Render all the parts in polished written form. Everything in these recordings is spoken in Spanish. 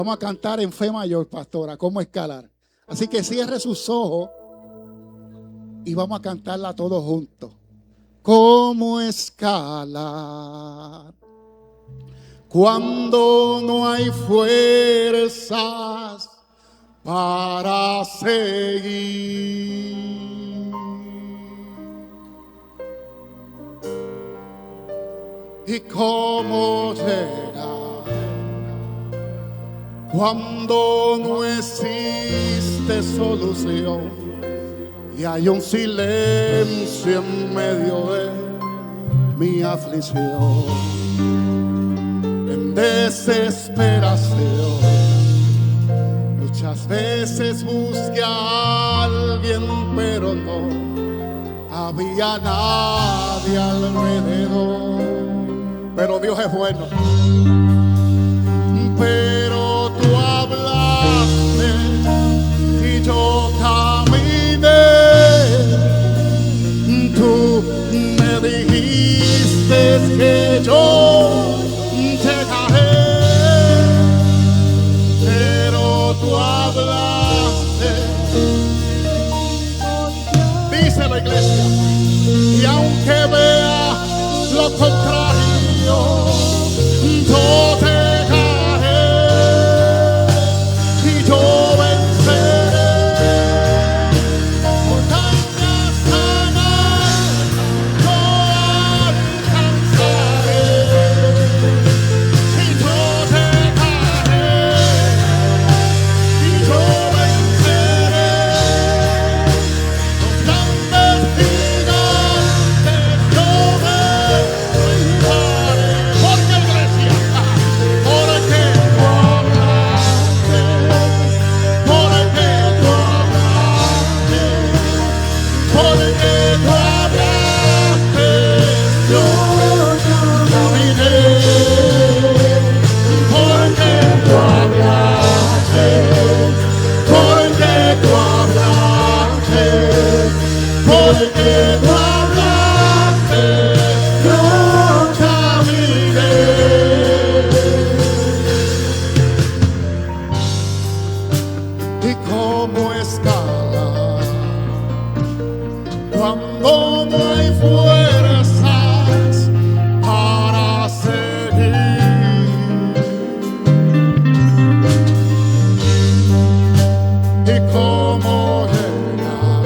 Vamos a cantar en fe mayor, pastora, cómo escalar. Así que cierre sus ojos y vamos a cantarla todos juntos. Cómo escalar cuando no hay fuerzas para seguir. Y cómo llegar cuando no existe solución y hay un silencio en medio de mi aflicción. En desesperación muchas veces busqué a alguien, pero no había nadie alrededor. Pero Dios es bueno. Pero tú hablaste y yo caminé. Tú me dijiste que yo llegaré. Pero tú hablaste. Dice la iglesia. Y aunque vea lo contrario, yo te dejaré y yo venceré. Montañas jamás yo alcanzaré y yo te dejaré y yo venceré. Los grandes gigantes yo venceré. Porque iglesia, porque tú hablaste, porque tú hablaste, porque tú hablaste, yo caminé. Porque tú hablaste, porque tú hablaste, porque tú hablaste, yo caminé. Y cómo escalar cuando no hay fuerzas para seguir. Y cómo llegar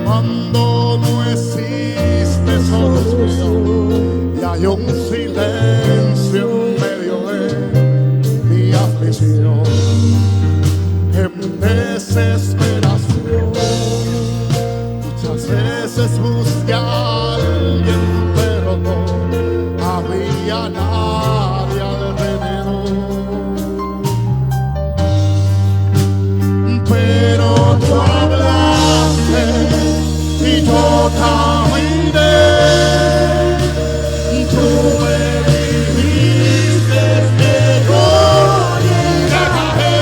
cuando no existe solución y hay un silencio en medio de mi aflicción. En desesperación muchas veces busqué a alguien, pero no había nadie alrededor. Pero tú hablaste y yo caminé. Tú me dijiste que yo llegaré.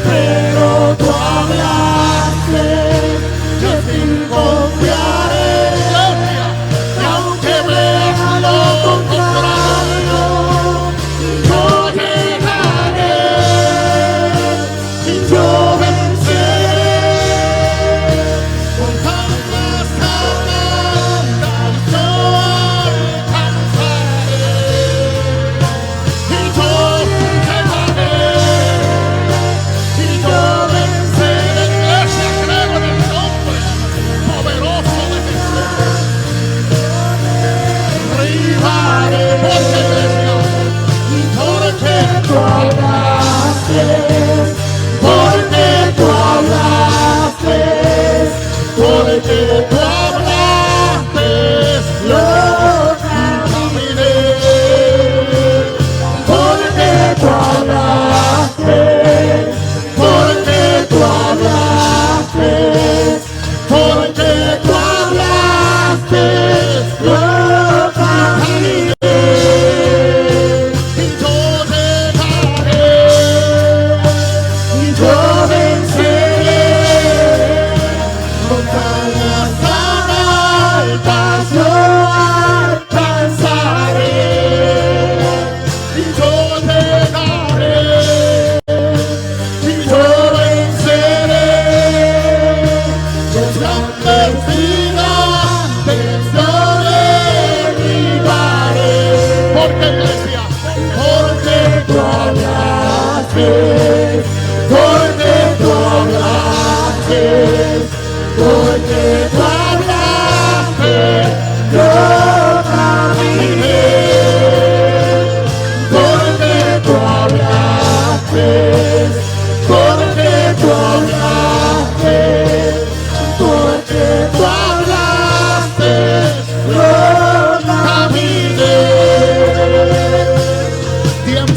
Pero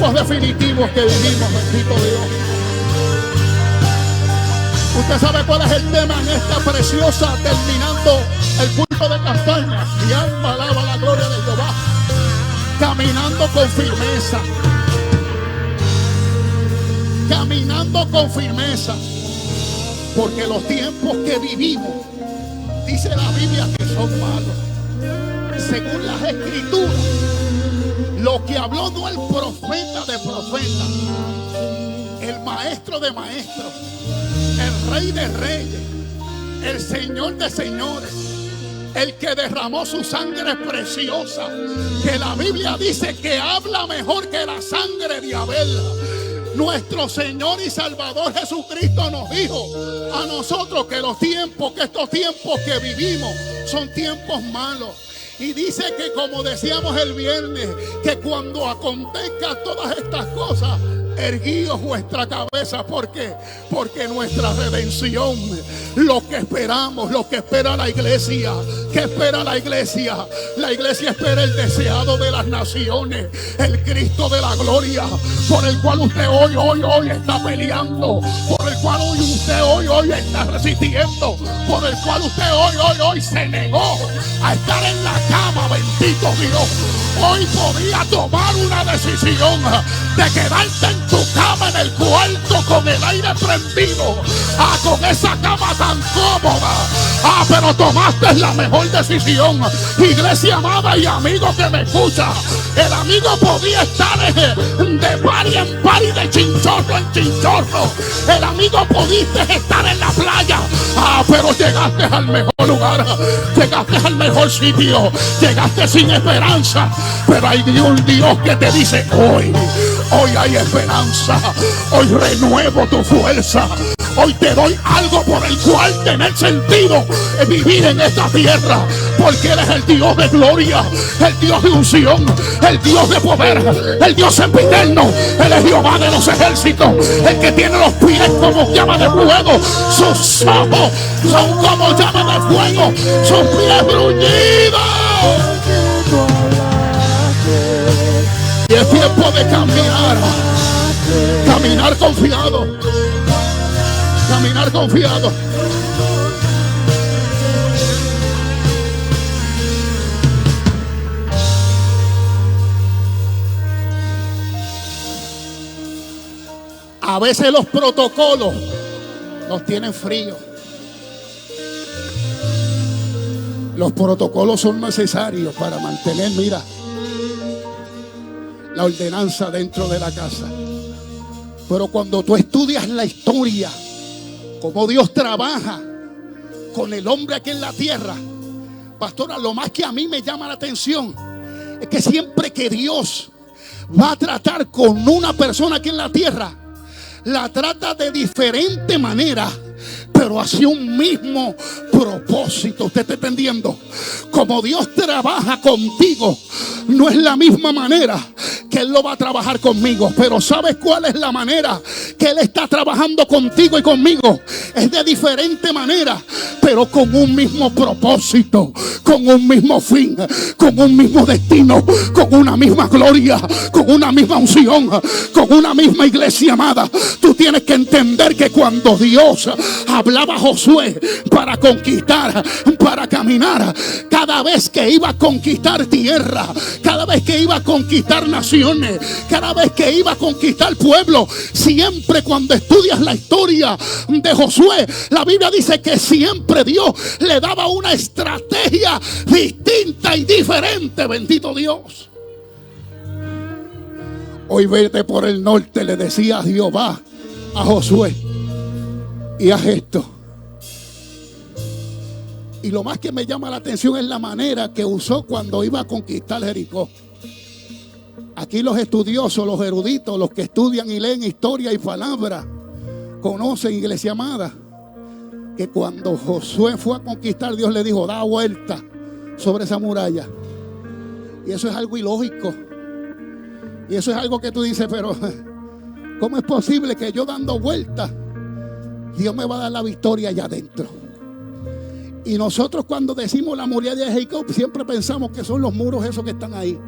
tiempos definitivos que vivimos, bendito Dios. Usted sabe cuál es el tema en esta preciosa, terminando el culto de campaña. Mi alma alaba la gloria de Jehová. Caminando con firmeza. Caminando con firmeza. Porque los tiempos que vivimos, dice la Biblia, que son malos. Según las escrituras, lo que habló no el profeta de profetas, el maestro de maestros, el rey de reyes, el señor de señores, el que derramó su sangre preciosa, que la Biblia dice que habla mejor que la sangre de Abel. Nuestro Señor y Salvador Jesucristo nos dijo a nosotros que estos tiempos que vivimos son tiempos malos. Y dice que, como decíamos el viernes, que cuando acontezcan todas estas cosas, erguíos vuestra cabeza. ¿Por qué? Porque nuestra redención, lo que esperamos, lo que espera la iglesia. ¿Qué espera la iglesia? La iglesia espera el deseado de las naciones, el Cristo de la gloria, por el cual usted hoy está peleando, por el cual usted hoy está resistiendo, por el cual usted hoy se negó a estar en la cama, bendito Dios. Hoy podía tomar una decisión de quedarte en tu cama, en el cuarto, con el aire prendido, con esa cama tan cómoda, pero tomaste la mejor decisión. Iglesia amada y amigo que me escucha, el amigo podía estar de pari en pari, de chinchorro en chinchorro. El amigo pudiste estar en la playa, pero llegaste al mejor lugar, llegaste al mejor sitio, llegaste sin esperanza. Pero hay un Dios que te dice: hoy hay esperanza, hoy renuevo tu fuerza, hoy te doy algo por el cual tener sentido en vivir en esta tierra, porque Él es el Dios de gloria, el Dios de unción, el Dios de poder, el Dios sempiterno. Él es Jehová de los ejércitos, el que tiene los pies como llama de fuego, sus ojos son como llama de fuego, sus pies bruñidos. Y es tiempo de caminar confiado, caminar confiado. A veces los protocolos nos tienen frío. Los protocolos son necesarios para mantener, mira, la ordenanza dentro de la casa. Pero cuando tú estudias la historia, cómo Dios trabaja con el hombre aquí en la tierra, pastora, lo más que a mí me llama la atención es que siempre que Dios va a tratar con una persona aquí en la tierra, la trata de diferente manera, pero hacia un mismo propósito. ¿Usted está entendiendo? Como Dios trabaja contigo, no es la misma manera que Él lo va a trabajar conmigo. Pero ¿sabes cuál es la manera que Él está trabajando contigo y conmigo? Es de diferente manera, pero con un mismo propósito, con un mismo fin, con un mismo destino, con una misma gloria, con una misma unción, con una misma iglesia amada. Tú tienes que entender que cuando Dios hablaba a Josué para conquistar, para caminar, cada vez que iba a conquistar tierra, cada vez que iba a conquistar naciones, cada vez que iba a conquistar pueblo, siempre cuando estudias la historia de Josué, la Biblia dice que siempre Dios le daba una estrategia distinta y diferente. Bendito Dios. Hoy vete por el norte, le decía Jehová a Josué, y haz esto. Y lo más que me llama la atención es la manera que usó cuando iba a conquistar Jericó. Aquí los estudiosos, los eruditos, los que estudian y leen historia y palabra, conocen, iglesia amada, que cuando Josué fue a conquistar, Dios le dijo: da vuelta sobre esa muralla. Y eso es algo ilógico. Y eso es algo que tú dices: pero ¿cómo es posible que yo dando vueltas Dios me va a dar la victoria allá adentro? Y nosotros cuando decimos la muralla de Jacob siempre pensamos que son los muros esos que están ahí.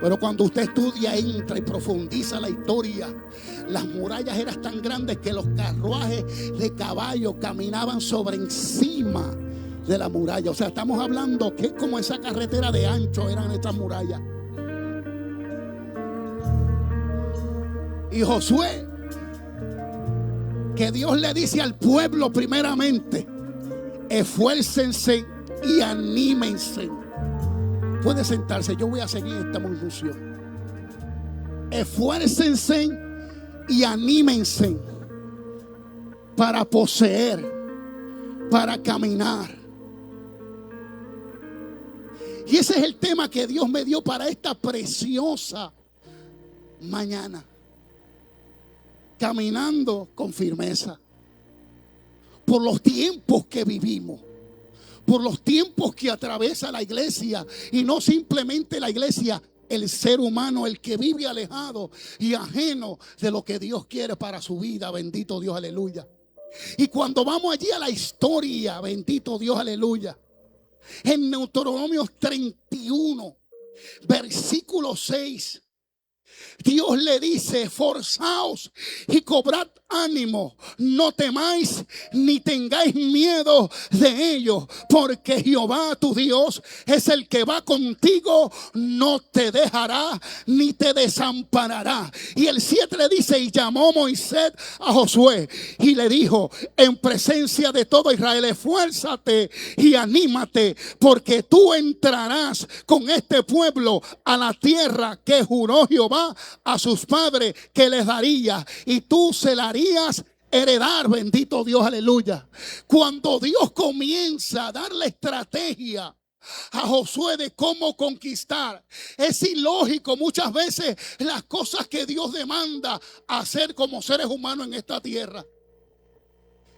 Pero cuando usted estudia, entra y profundiza la historia, las murallas eran tan grandes que los carruajes de caballo caminaban sobre encima de la muralla. O sea, estamos hablando que es como esa carretera de ancho eran estas murallas. Y Josué, que Dios le dice al pueblo primeramente: esfuércense y anímense. Puede sentarse, yo voy a seguir esta función. Esfuércense y anímense para poseer, para caminar. Y ese es el tema que Dios me dio para esta preciosa mañana. Caminando con firmeza por los tiempos que vivimos, por los tiempos que atraviesa la iglesia, y no simplemente la iglesia, el ser humano, el que vive alejado y ajeno de lo que Dios quiere para su vida. Bendito Dios, aleluya. Y cuando vamos allí a la historia, bendito Dios, aleluya, en Deuteronomio 31, versículo 6, Dios le dice: esforzaos y cobrad ánimo, no temáis ni tengáis miedo de ellos, porque Jehová tu Dios es el que va contigo, no te dejará ni te desamparará. Y el 7 le dice: y llamó Moisés a Josué y le dijo en presencia de todo Israel: esfuérzate y anímate, porque tú entrarás con este pueblo a la tierra que juró Jehová a sus padres que les daría, y tú se la harías heredar. Bendito Dios, aleluya. Cuando Dios comienza a dar la estrategia a Josué de cómo conquistar, es ilógico muchas veces las cosas que Dios demanda hacer como seres humanos en esta tierra.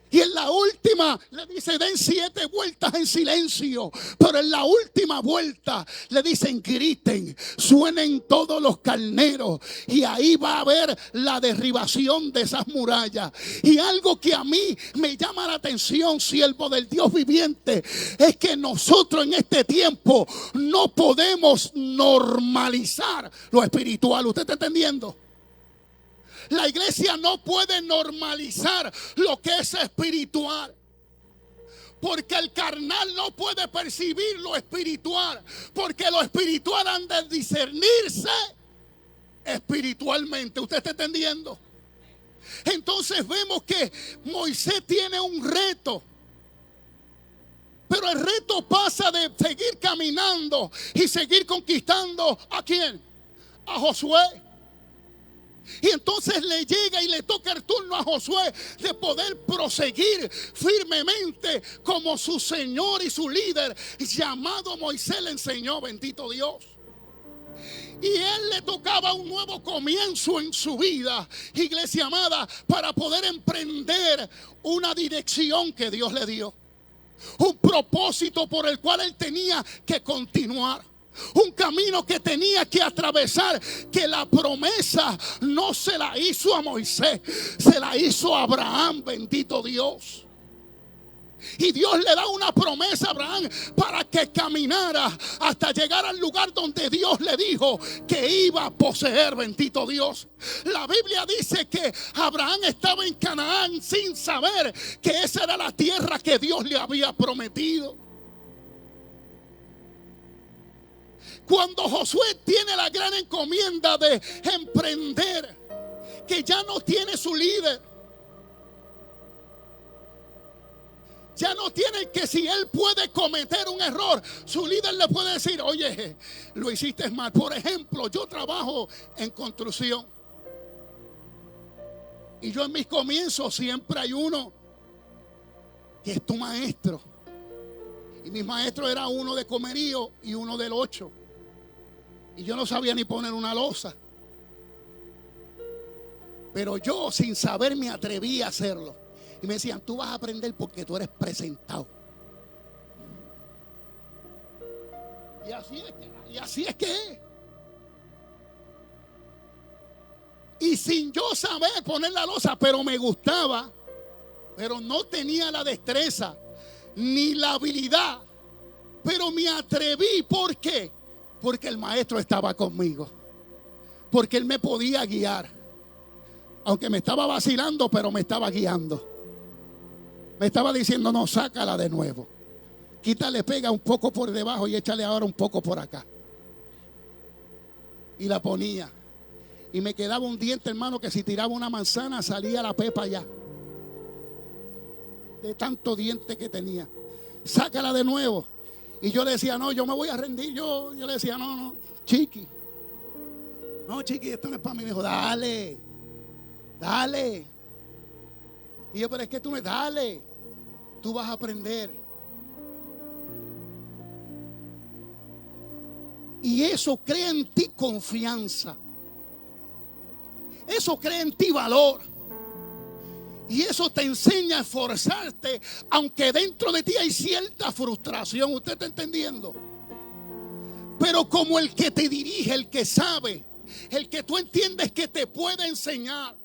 Y en la última le dice: den 7 vueltas en silencio. Pero en la última vuelta le dicen: griten, suenen todos los carneros. Y ahí va a haber la derribación de esas murallas. Y algo que a mí me llama la atención, siervo del Dios viviente, es que nosotros en este tiempo no podemos normalizar lo espiritual. ¿Usted está entendiendo? La iglesia no puede normalizar lo que es espiritual, porque el carnal no puede percibir lo espiritual, porque lo espiritual han de discernirse espiritualmente. ¿Usted está entendiendo? Entonces vemos que Moisés tiene un reto, pero el reto pasa de seguir caminando y seguir conquistando. ¿A quién? A Josué. Y entonces le llega y le toca el turno a Josué de poder proseguir firmemente como su Señor y su líder llamado Moisés le enseñó. Bendito Dios. Y él le tocaba un nuevo comienzo en su vida, iglesia amada, para poder emprender una dirección que Dios le dio, un propósito por el cual él tenía que continuar, un camino que tenía que atravesar, que la promesa no se la hizo a Moisés, se la hizo a Abraham. Bendito Dios. Y Dios le da una promesa a Abraham para que caminara hasta llegar al lugar donde Dios le dijo que iba a poseer. Bendito Dios. La Biblia dice que Abraham estaba en Canaán sin saber que esa era la tierra que Dios le había prometido. Cuando Josué tiene la gran encomienda de emprender, que ya no tiene su líder, ya no tiene que, si él puede cometer un error, su líder le puede decir: oye, lo hiciste mal. Por ejemplo, yo trabajo en construcción y yo en mis comienzos siempre hay uno que es tu maestro, y mi maestro era uno de comerío y uno del 8. Y yo no sabía ni poner una losa, pero yo sin saber me atreví a hacerlo. Y me decían: tú vas a aprender porque tú eres presentado. Y así es que. Y sin yo saber poner la losa, pero me gustaba, pero no tenía la destreza ni la habilidad, pero me atreví. ¿Por qué? Porque el maestro estaba conmigo. Porque él me podía guiar. Aunque me estaba vacilando, pero me estaba guiando. Me estaba diciendo, no, sácala de nuevo. Quítale, pega un poco por debajo y échale ahora un poco por acá. Y la ponía. Y me quedaba un diente, hermano, que si tiraba una manzana salía la pepa allá. De tanto diente que tenía. Sácala de nuevo. Y yo le decía, no, yo me voy a rendir. Yo le decía, no, Chiqui. No, Chiqui, esto no es para mí. Me dijo, dale. Y yo, pero es que tú dale. Tú vas a aprender. Y eso crea en ti confianza. Eso crea en ti valor. Y eso te enseña a esforzarte, aunque dentro de ti hay cierta frustración. ¿Usted está entendiendo? Pero como el que te dirige, el que sabe, el que tú entiendes que te puede enseñar,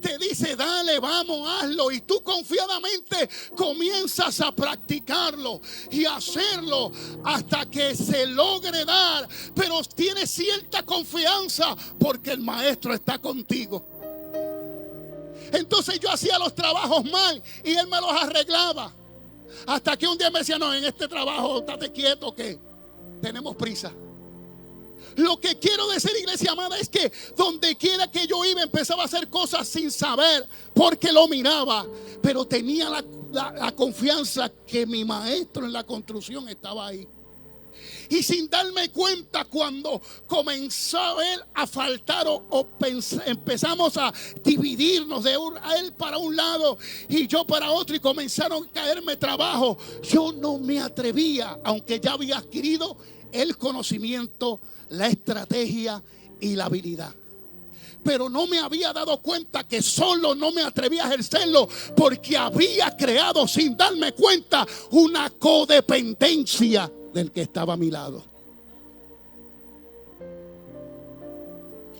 te dice, dale, vamos, hazlo. Y tú confiadamente comienzas a practicarlo y a hacerlo hasta que se logre dar. Pero tienes cierta confianza porque el maestro está contigo. Entonces yo hacía los trabajos mal y él me los arreglaba. Hasta que un día me decía, no, en este trabajo estate quieto que tenemos prisa. Lo que quiero decir, iglesia amada, es que donde quiera que yo iba empezaba a hacer cosas sin saber, porque lo miraba, pero tenía la confianza que mi maestro en la construcción estaba ahí. Y sin darme cuenta, cuando comenzó él a faltar empezamos a dividirnos de él para un lado y yo para otro, y comenzaron a caerme trabajo. Yo no me atrevía, aunque ya había adquirido el conocimiento, la estrategia y la habilidad. Pero no me había dado cuenta que solo no me atrevía a ejercerlo porque había creado, sin darme cuenta, una codependencia del que estaba a mi lado.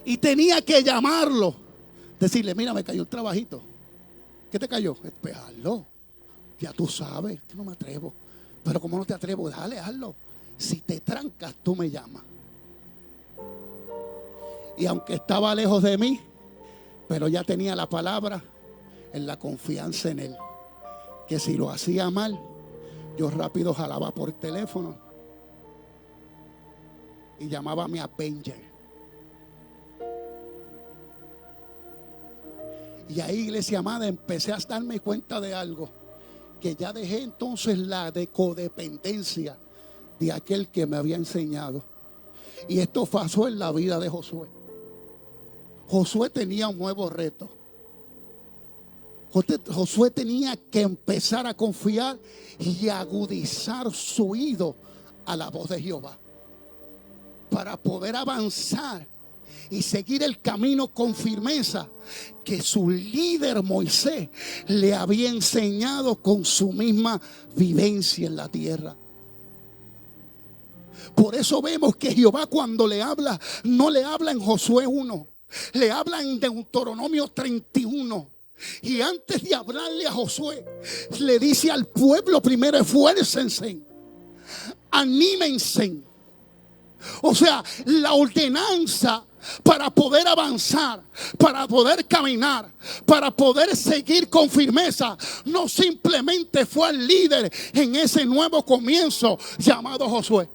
Y tenía que llamarlo, decirle, mira, me cayó un trabajito. ¿Qué te cayó? Hazlo. Ya tú sabes que no me atrevo. Pero como no te atrevo, dale, hazlo. Si te trancas, tú me llamas. Y aunque estaba lejos de mí, pero ya tenía la palabra, en la confianza en él, que si lo hacía mal, yo rápido jalaba por teléfono y llamaba a mi Avenger. Y ahí, iglesia amada, empecé a darme cuenta de algo, que ya dejé entonces la de codependencia de aquel que me había enseñado. Y esto pasó en la vida de Josué. Josué tenía un nuevo reto. Josué tenía que empezar a confiar y agudizar su oído a la voz de Jehová para poder avanzar y seguir el camino con firmeza que su líder Moisés le había enseñado con su misma vivencia en la tierra. Por eso vemos que Jehová, cuando le habla, no le habla en Josué 1, le habla en Deuteronomio 31. Y antes de hablarle a Josué, le dice al pueblo primero: esfuércense, anímense. O sea, la ordenanza para poder avanzar, para poder caminar, para poder seguir con firmeza, no simplemente fue al líder en ese nuevo comienzo llamado Josué.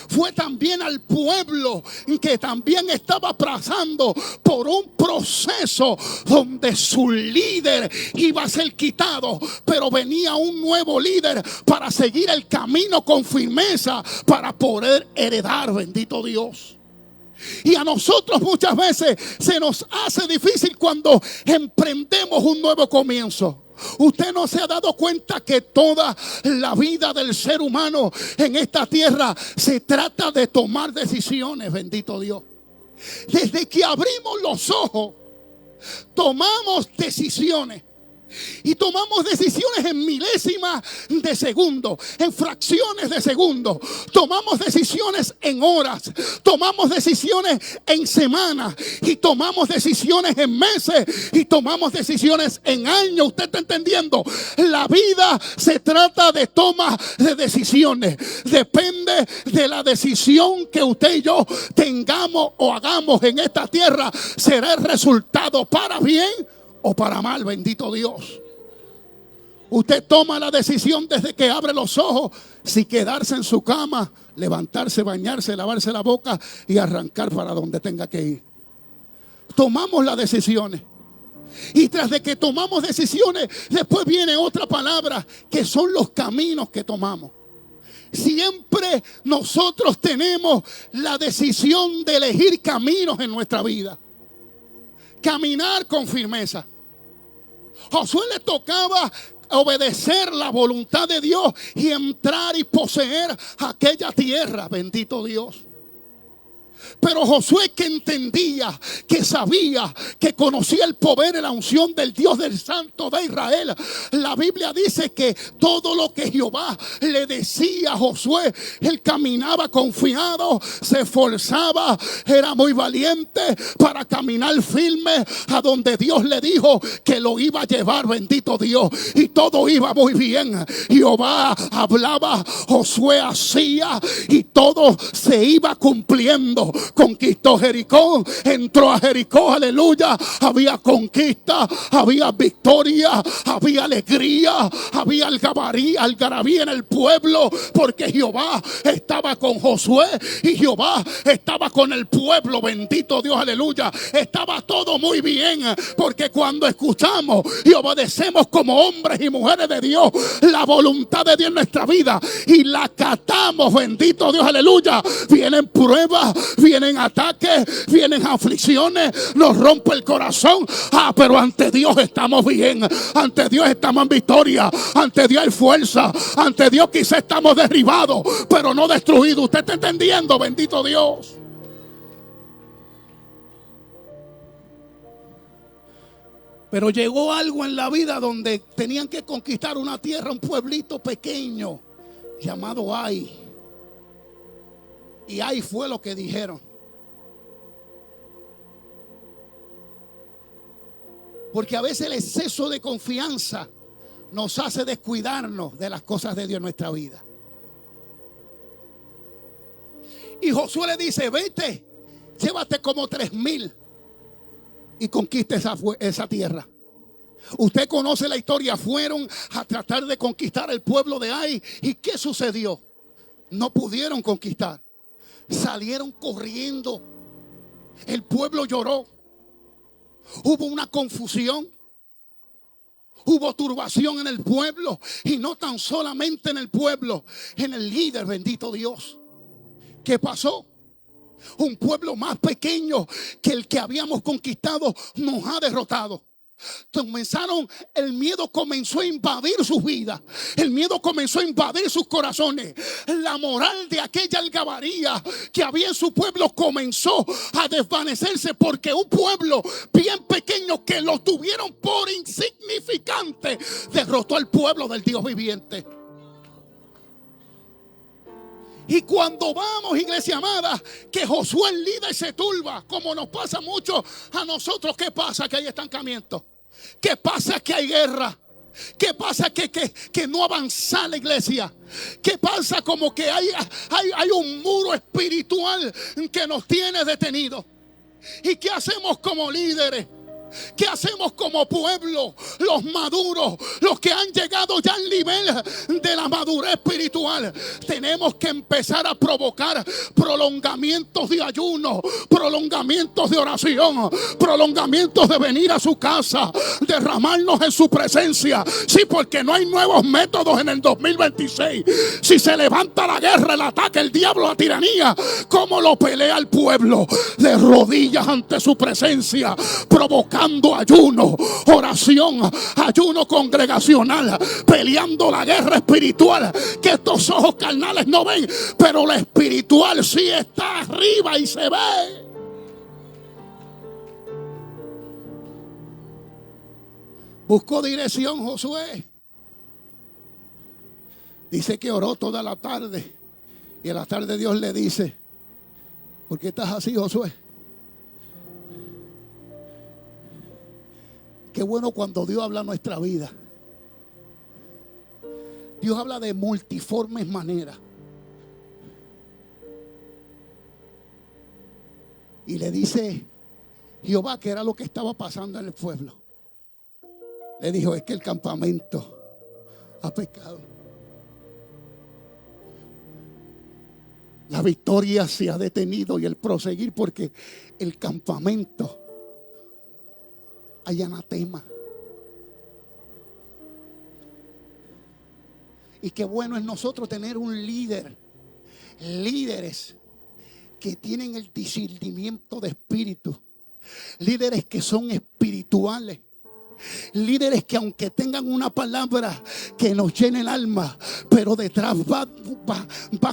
Fue también al pueblo que también estaba pasando por un proceso donde su líder iba a ser quitado, pero venía un nuevo líder para seguir el camino con firmeza para poder heredar, bendito Dios. Y a nosotros muchas veces se nos hace difícil cuando emprendemos un nuevo comienzo. Usted no se ha dado cuenta que toda la vida del ser humano en esta tierra se trata de tomar decisiones, bendito Dios. Desde que abrimos los ojos, tomamos decisiones. Y tomamos decisiones en milésimas de segundo, en fracciones de segundo. Tomamos decisiones en horas, tomamos decisiones en semanas, y tomamos decisiones en meses, y tomamos decisiones en años. ¿Usted está entendiendo? La vida se trata de toma de decisiones. Depende de la decisión que usted y yo tengamos o hagamos en esta tierra, será el resultado para bien o para mal. Bendito Dios. Usted toma la decisión desde que abre los ojos, si quedarse en su cama, levantarse, bañarse, lavarse la boca y arrancar para donde tenga que ir. Tomamos las decisiones. Y tras de que tomamos decisiones, después viene otra palabra, que son los caminos que tomamos. Siempre nosotros tenemos la decisión de elegir caminos en nuestra vida. Caminar con firmeza. Josué le tocaba obedecer la voluntad de Dios y entrar y poseer aquella tierra. Bendito Dios. Pero Josué, que entendía, que sabía, que conocía el poder y la unción del Dios del Santo de Israel, la Biblia dice que todo lo que Jehová le decía a Josué, él caminaba confiado, se esforzaba, era muy valiente para caminar firme a donde Dios le dijo que lo iba a llevar. Bendito Dios. Y todo iba muy bien. Jehová hablaba, Josué hacía, y todo se iba cumpliendo. Conquistó Jericó, entró a Jericó, aleluya. Había conquista, había victoria, había alegría, había algarabía en el pueblo, porque Jehová estaba con Josué y Jehová estaba con el pueblo. Bendito Dios, aleluya. Estaba todo muy bien, porque cuando escuchamos y obedecemos como hombres y mujeres de Dios la voluntad de Dios en nuestra vida y la acatamos, bendito Dios, aleluya, vienen pruebas, vienen ataques, vienen aflicciones, nos rompe el corazón. Pero ante Dios estamos bien, ante Dios estamos en victoria, ante Dios hay fuerza, ante Dios quizá estamos derribados, pero no destruidos. ¿Usted está entendiendo? Bendito Dios. Pero llegó algo en la vida donde tenían que conquistar una tierra, un pueblito pequeño llamado Ai. Y Ai fue lo que dijeron. Porque a veces el exceso de confianza nos hace descuidarnos de las cosas de Dios en nuestra vida. Y Josué le dice: vete, llévate como 3,000 y conquista esa tierra. Usted conoce la historia. Fueron a tratar de conquistar el pueblo de Ai. ¿Y qué sucedió? No pudieron conquistar. Salieron corriendo. El pueblo lloró. Hubo una confusión. Hubo turbación en el pueblo. Y no tan solamente en el pueblo, en el líder, bendito Dios. ¿Qué pasó? Un pueblo más pequeño que el que habíamos conquistado nos ha derrotado. El miedo comenzó a invadir sus vidas. El miedo comenzó a invadir sus corazones. La moral de aquella algarabía que había en su pueblo comenzó a desvanecerse, porque un pueblo bien pequeño que lo tuvieron por insignificante derrotó al pueblo del Dios viviente. Y cuando vamos, iglesia amada, que Josué el líder se turba, como nos pasa mucho a nosotros, ¿qué pasa? Que hay estancamiento. ¿Qué pasa? Que hay guerra. ¿Qué pasa? Que no avanza la iglesia. ¿Qué pasa? Como que hay un muro espiritual que nos tiene detenidos. ¿Y qué hacemos como líderes? ¿Qué hacemos como pueblo? Los maduros, los que han llegado ya al nivel de la madurez espiritual, tenemos que empezar a provocar prolongamientos de ayuno, prolongamientos de oración, prolongamientos de venir a su casa, derramarnos en su presencia. Sí, porque no hay nuevos métodos en el 2026. Si se levanta la guerra, el ataque, el diablo, la tiranía, ¿cómo lo pelea el pueblo? De rodillas ante su presencia, provocando ayuno, oración, ayuno congregacional, peleando la guerra espiritual que estos ojos carnales no ven, pero la espiritual sí está arriba y se ve. Buscó dirección Josué. Dice que oró toda la tarde. Y en la tarde Dios le dice: ¿por qué estás así, Josué? Qué bueno cuando Dios habla en nuestra vida. Dios habla de multiformes maneras. Y le dice Jehová que era lo que estaba pasando en el pueblo. Le dijo: es que el campamento ha pecado. La victoria se ha detenido y el proseguir, porque el campamento hay anatema. Y qué bueno es nosotros tener un líder, líderes que tienen el discernimiento de espíritu, líderes que son espirituales, líderes que aunque tengan una palabra que nos llene el alma, pero detrás va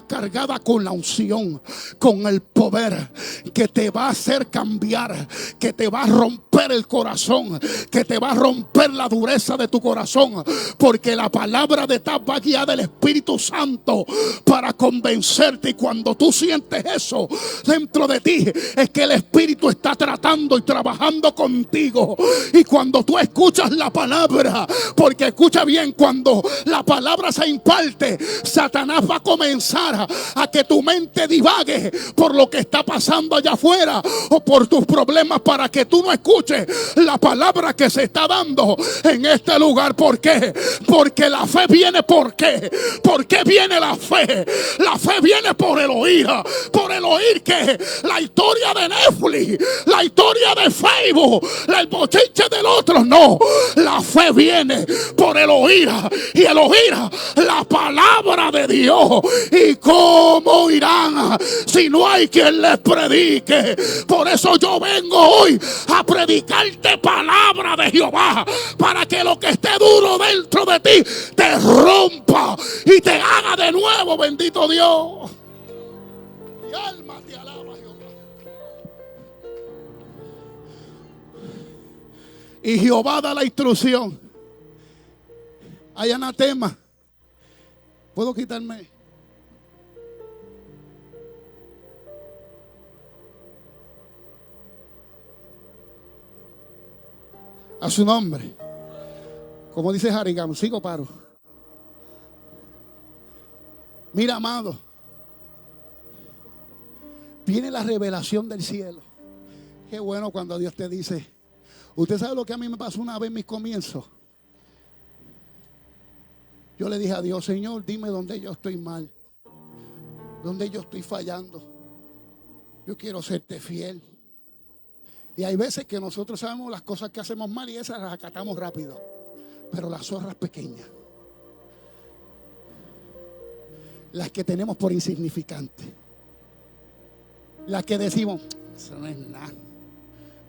cargada con la unción, con el poder que te va a hacer cambiar, que te va a romper el corazón, que te va a romper la dureza de tu corazón, porque la palabra de Dios va guiada del Espíritu Santo para convencerte. Y cuando tú sientes eso dentro de ti, es que el Espíritu está tratando y trabajando contigo. Y cuando tú escuchas la palabra, porque escucha bien, cuando la palabra se imparte, Satanás va a comenzar a que tu mente divague por lo que está pasando allá afuera o por tus problemas, para que tú no escuches la palabra que se está dando en este lugar. ¿Por qué? Porque la fe viene. ¿Por qué? ¿Por qué viene la fe? La fe viene por el oír. Por el oír. Que la historia de Netflix, la historia de Facebook, el bochinche del otro, no. La fe viene por el oír, y el oír la palabra de Dios. ¿Y cómo irán si no hay quien les predique? Por eso yo vengo hoy a predicarte palabra de Jehová, para que lo que esté duro dentro de ti te rompa y te haga de nuevo. Bendito Dios. Mi alma te alaba, Jehová. Y Jehová da la instrucción. Hay anatema. ¿Puedo quitarme? A su nombre. Como dice Harrigan, sigo paro. Mira, amado, viene la revelación del cielo. Qué bueno cuando Dios te dice. Usted sabe lo que a mí me pasó una vez en mis comienzos. Yo le dije a Dios: Señor, dime dónde yo estoy mal, dónde yo estoy fallando. Yo quiero serte fiel. Y hay veces que nosotros sabemos las cosas que hacemos mal y esas las acatamos rápido. Pero las zorras pequeñas, las que tenemos por insignificantes, las que decimos: eso no es nada,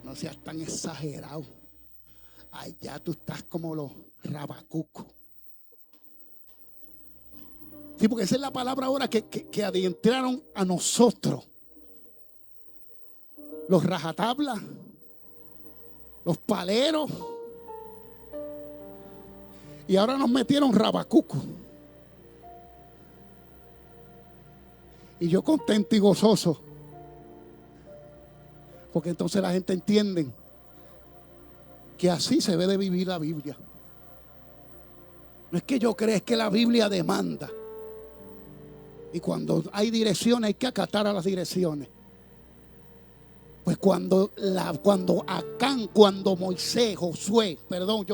no seas tan exagerado. Ay, ya tú estás como los rabacucos. Sí, porque esa es la palabra ahora que adentraron a nosotros. Los rajatablas, los paleros, y ahora nos metieron rabacuco. Y yo contento y gozoso, porque entonces la gente entiende que así se debe de vivir la Biblia. No es que yo crea, es que la Biblia demanda. Y cuando hay direcciones, hay que acatar a las direcciones. Pues cuando Acán, cuando Moisés, Josué, perdón,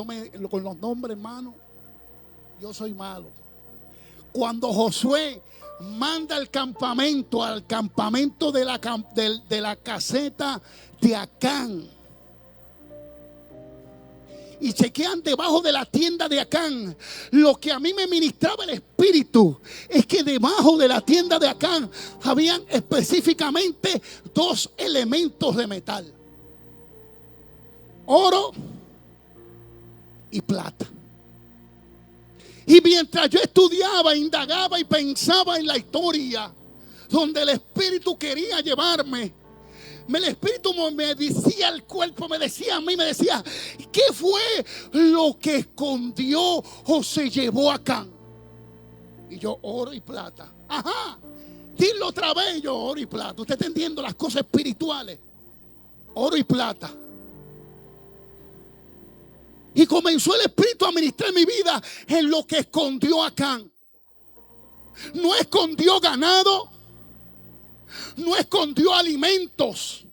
con los nombres, hermano, yo soy malo. Cuando Josué manda al campamento de la caseta de Acán, y chequean debajo de la tienda de Acán, lo que a mí me ministraba el Espíritu es que debajo de la tienda de Acán habían específicamente 2 elementos de metal: oro y plata. Y mientras yo estudiaba, indagaba y pensaba en la historia donde el Espíritu quería llevarme, El Espíritu me decía, el cuerpo me decía a mí, me decía, ¿qué fue lo que escondió o se llevó acá? Y yo, oro y plata. Ajá, dilo otra vez. Yo, oro y plata. Usted está entendiendo las cosas espirituales. Oro y plata. Y comenzó el Espíritu a ministrar mi vida en lo que escondió acá. No escondió ganado, no escondió alimentos,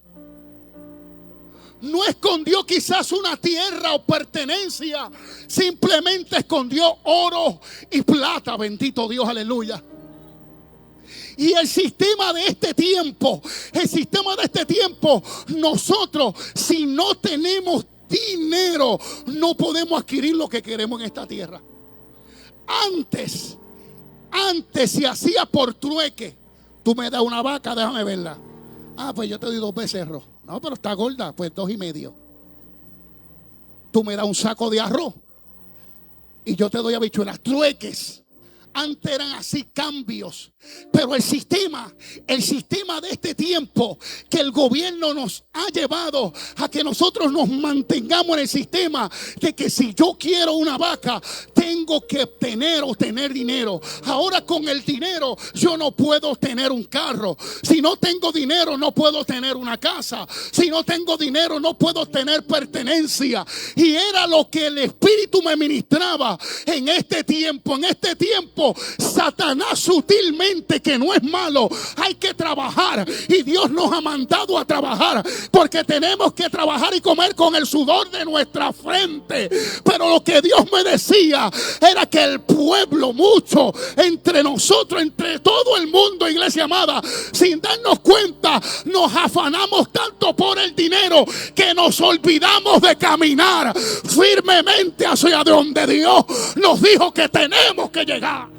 no escondió quizás una tierra o pertenencia, simplemente escondió oro y plata. Bendito Dios, aleluya. Y el sistema de este tiempo, nosotros, si no tenemos dinero, no podemos adquirir lo que queremos en esta tierra. Antes se hacía por trueque. Tú me das una vaca, déjame verla. Ah, pues yo te doy 2 becerros. No, pero está gorda, pues 2,5. Tú me das un saco de arroz y yo te doy habichuelas. Trueques. Antes eran así, cambios. Pero el sistema de este tiempo, que el gobierno nos ha llevado a que nosotros nos mantengamos en el sistema de que si yo quiero una vaca, tengo que tener dinero. Ahora con el dinero yo no puedo tener un carro. Si no tengo dinero no puedo tener una casa. Si no tengo dinero no puedo tener pertenencia. Y era lo que el Espíritu me ministraba en este tiempo. En este tiempo Satanás sutilmente, que no es malo, hay que trabajar, y Dios nos ha mandado a trabajar, porque tenemos que trabajar y comer con el sudor de nuestra frente. Pero lo que Dios me decía era que el pueblo, mucho entre nosotros, entre todo el mundo, iglesia amada, sin darnos cuenta, nos afanamos tanto por el dinero que nos olvidamos de caminar firmemente hacia donde Dios nos dijo que tenemos que llegar.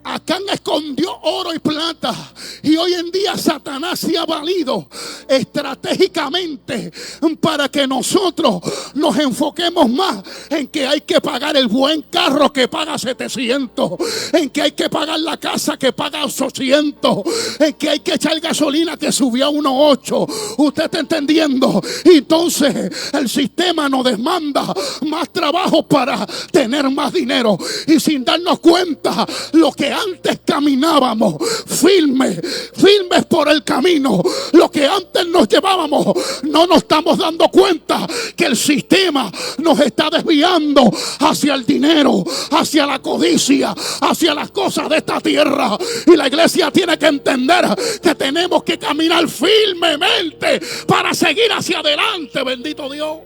Acán escondió oro y plata, y hoy en día Satanás se ha valido estratégicamente para que nosotros nos enfoquemos más en que hay que pagar el buen carro que paga 700, en que hay que pagar la casa que paga 800, en que hay que echar gasolina que subió a 1.8. Usted está entendiendo. Entonces el sistema nos demanda más trabajo para tener más dinero, y sin darnos cuenta, lo que antes caminábamos firmes por el camino, lo que antes nos llevábamos, no nos estamos dando cuenta que el sistema nos está desviando hacia el dinero, hacia la codicia, hacia las cosas de esta tierra. Y la iglesia tiene que entender que tenemos que caminar firmemente para seguir hacia adelante. Bendito Dios.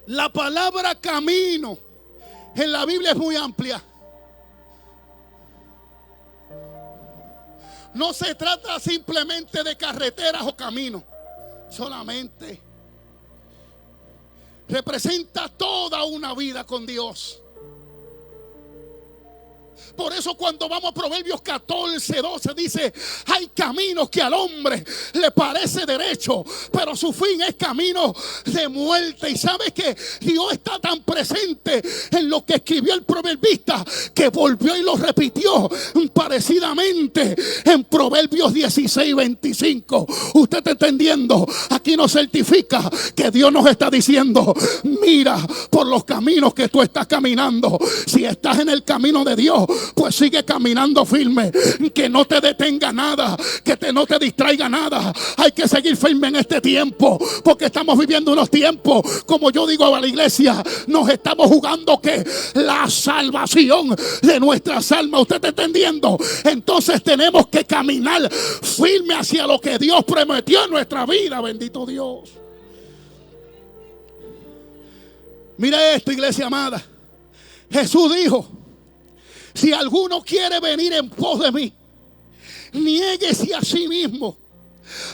La palabra camino en la Biblia es muy amplia. No se trata simplemente de carreteras o caminos. Solamente representa toda una vida con Dios. Por eso cuando vamos a Proverbios 14:12 dice: hay caminos que al hombre le parece derecho, pero su fin es camino de muerte. Y sabes que Dios está tan presente en lo que escribió el proverbista, que volvió y lo repitió parecidamente en Proverbios 16:25. Usted está entendiendo. Aquí nos certifica que Dios nos está diciendo: mira por los caminos que tú estás caminando. Si estás en el camino de Dios, pues sigue caminando firme, que no te detenga nada, que no te distraiga nada. Hay que seguir firme en este tiempo, porque estamos viviendo unos tiempos, como yo digo a la iglesia, nos estamos jugando que la salvación de nuestras almas. ¿Usted está entendiendo? Entonces tenemos que caminar firme hacia lo que Dios prometió en nuestra vida. Bendito Dios. Mira esto, iglesia amada. Jesús dijo: si alguno quiere venir en pos de mí, niéguese a sí mismo,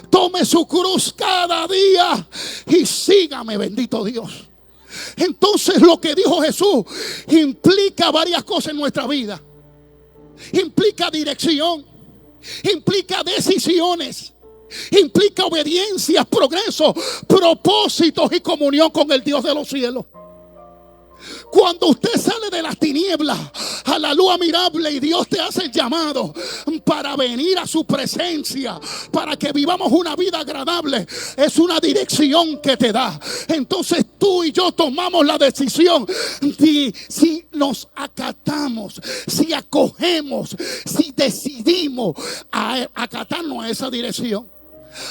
tome su cruz cada día y sígame. Bendito Dios. Entonces lo que dijo Jesús implica varias cosas en nuestra vida. Implica dirección, implica decisiones, implica obediencia, progreso, propósitos y comunión con el Dios de los cielos. Cuando usted sale de las tinieblas a la luz admirable y Dios te hace el llamado para venir a su presencia, para que vivamos una vida agradable, es una dirección que te da. Entonces tú y yo tomamos la decisión de si nos acatamos, si acogemos, si decidimos acatarnos a esa dirección,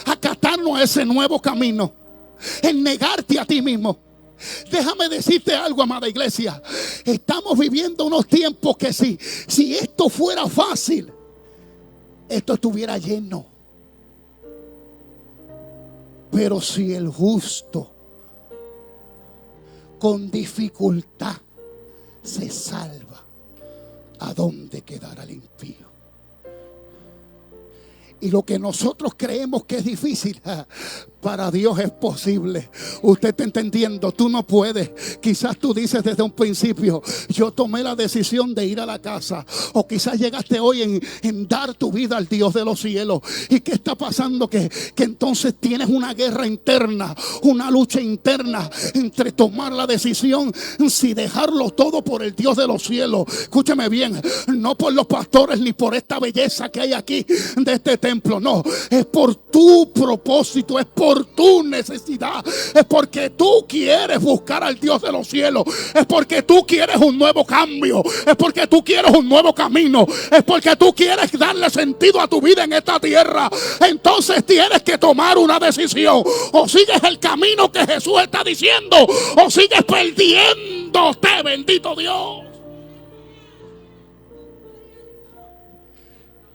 acatarnos a ese nuevo camino, en negarte a ti mismo. Déjame decirte algo, amada iglesia. Estamos viviendo unos tiempos que si esto fuera fácil, esto estuviera lleno. Pero si el justo con dificultad se salva, ¿a dónde quedará el impío? Y lo que nosotros creemos que es difícil, para Dios es posible. Usted está entendiendo, tú no puedes. Quizás tú dices desde un principio, yo tomé la decisión de ir a la casa. O quizás llegaste hoy en dar tu vida al Dios de los cielos. ¿Y qué está pasando? Que entonces tienes una guerra interna, una lucha interna entre tomar la decisión, si dejarlo todo por el Dios de los cielos. Escúchame bien, no por los pastores ni por esta belleza que hay aquí de este templo, no, es por tu propósito, es por tu necesidad, es porque tú quieres buscar al Dios de los cielos, es porque tú quieres un nuevo cambio, es porque tú quieres un nuevo camino, es porque tú quieres darle sentido a tu vida en esta tierra. Entonces tienes que tomar una decisión: o sigues el camino que Jesús está diciendo, o sigues perdiéndote. Bendito Dios.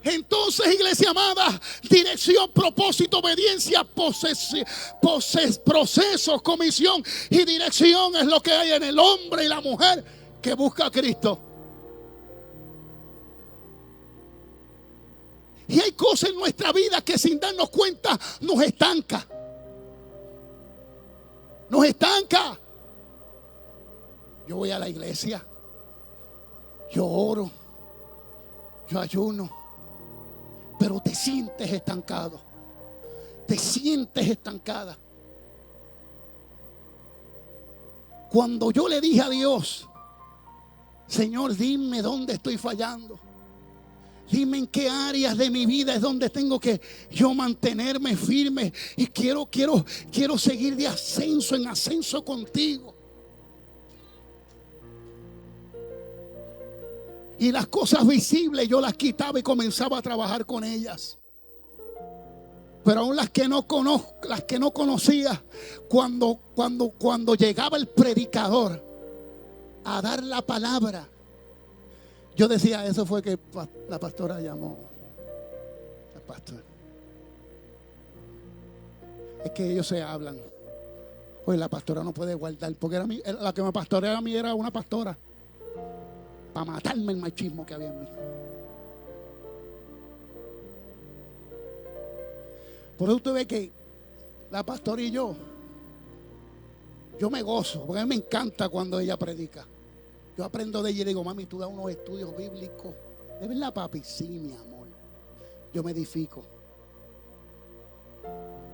Entonces, iglesia amada, dirección, propósito, obediencia, proceso, comisión y dirección es lo que hay en el hombre y la mujer que busca a Cristo. Y hay cosas en nuestra vida que sin darnos cuenta nos estanca. Nos estanca. Yo voy a la iglesia, yo oro, yo ayuno, pero te sientes estancado, te sientes estancada. Cuando yo le dije a Dios, Señor, dime dónde estoy fallando, dime en qué áreas de mi vida es donde tengo que yo mantenerme firme y quiero seguir de ascenso en ascenso contigo. Y las cosas visibles yo las quitaba y comenzaba a trabajar con ellas. Pero aún las que no conocía, cuando llegaba el predicador a dar la palabra, yo decía, eso fue que la pastora llamó al pastor. Es que ellos se hablan. Oye, la pastora no puede guardar, porque la que me pastoreaba a mí era una pastora, para matarme el machismo que había en mí. Por eso usted ve que la pastora y yo me gozo, porque a mí me encanta cuando ella predica. Yo aprendo de ella y le digo, mami, tú das unos estudios bíblicos. ¿De verdad, papi? Sí, mi amor. Yo me edifico.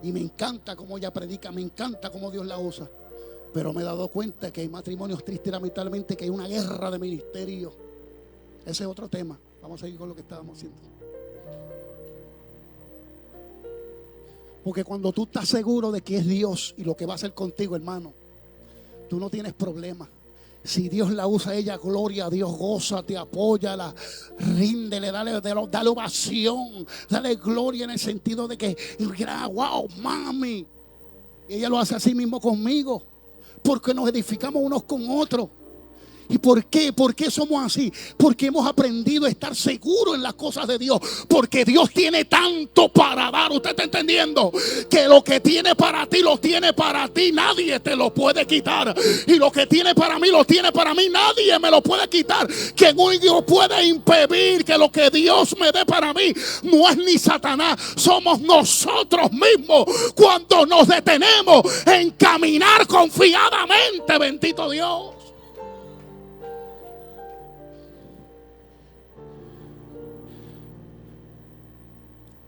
Y me encanta cómo ella predica, me encanta cómo Dios la usa. Pero me he dado cuenta que hay matrimonios tristes, lamentablemente, que hay una guerra de ministerio. Ese es otro tema. Vamos a seguir con lo que estábamos haciendo. Porque cuando tú estás seguro de que es Dios y lo que va a hacer contigo, hermano, tú no tienes problema. Si Dios la usa a ella, gloria a Dios, gózate, apóyala, ríndele, dale ovación, dale gloria en el sentido de que, wow, mami. Y ella lo hace así mismo conmigo, porque nos edificamos unos con otros. ¿Y por qué? ¿Por qué somos así? Porque hemos aprendido a estar seguros en las cosas de Dios. Porque Dios tiene tanto para dar. ¿Usted está entendiendo? Que lo que tiene para ti, lo tiene para ti. Nadie te lo puede quitar. Y lo que tiene para mí, lo tiene para mí. Nadie me lo puede quitar. Quien único puede impedir que lo que Dios me dé para mí no es ni Satanás. Somos nosotros mismos cuando nos detenemos en caminar confiadamente. Bendito Dios.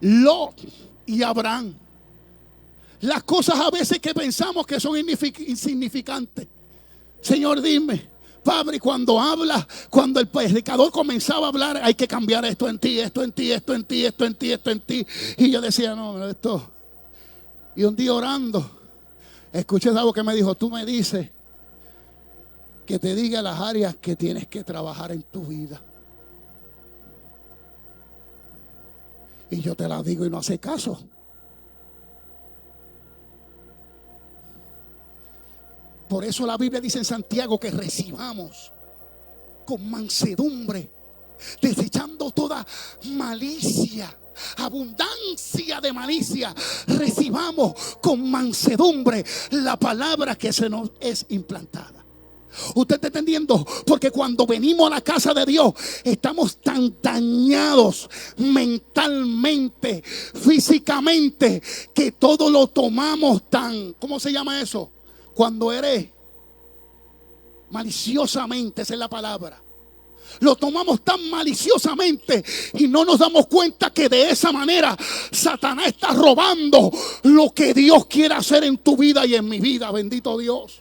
Lot y Abraham. Las cosas a veces que pensamos que son insignificantes. Señor, dime, Padre, y cuando habla, cuando el predicador comenzaba a hablar, hay que cambiar esto en ti, esto en ti, esto en ti, esto en ti, esto en ti. Y yo decía, no, esto. Y un día orando, escuché algo que me dijo, tú me dices que te diga las áreas que tienes que trabajar en tu vida. Y yo te las digo y no hace caso. Por eso la Biblia dice en Santiago que recibamos con mansedumbre, desechando toda malicia, abundancia de malicia. Recibamos con mansedumbre la palabra que se nos es implantada. Usted está entendiendo, porque cuando venimos a la casa de Dios estamos tan dañados mentalmente, físicamente, que todo lo tomamos tan, ¿cómo se llama eso? Cuando eres maliciosamente, esa es la palabra. Lo tomamos tan maliciosamente y no nos damos cuenta que de esa manera Satanás está robando lo que Dios quiere hacer en tu vida y en mi vida. Bendito Dios.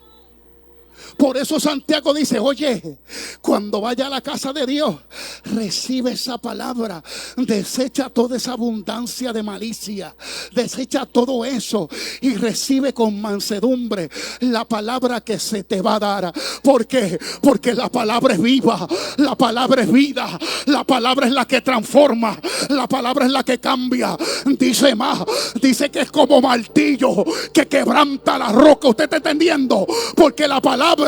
Por eso Santiago dice, oye, cuando vaya a la casa de Dios, recibe esa palabra, desecha toda esa abundancia de malicia, desecha todo eso y recibe con mansedumbre la palabra que se te va a dar. ¿Por qué? Porque la palabra es viva, la palabra es vida, la palabra es la que transforma, la palabra es la que cambia. Dice más, dice que es como martillo que quebranta la roca. ¿Usted está entendiendo? Porque la palabra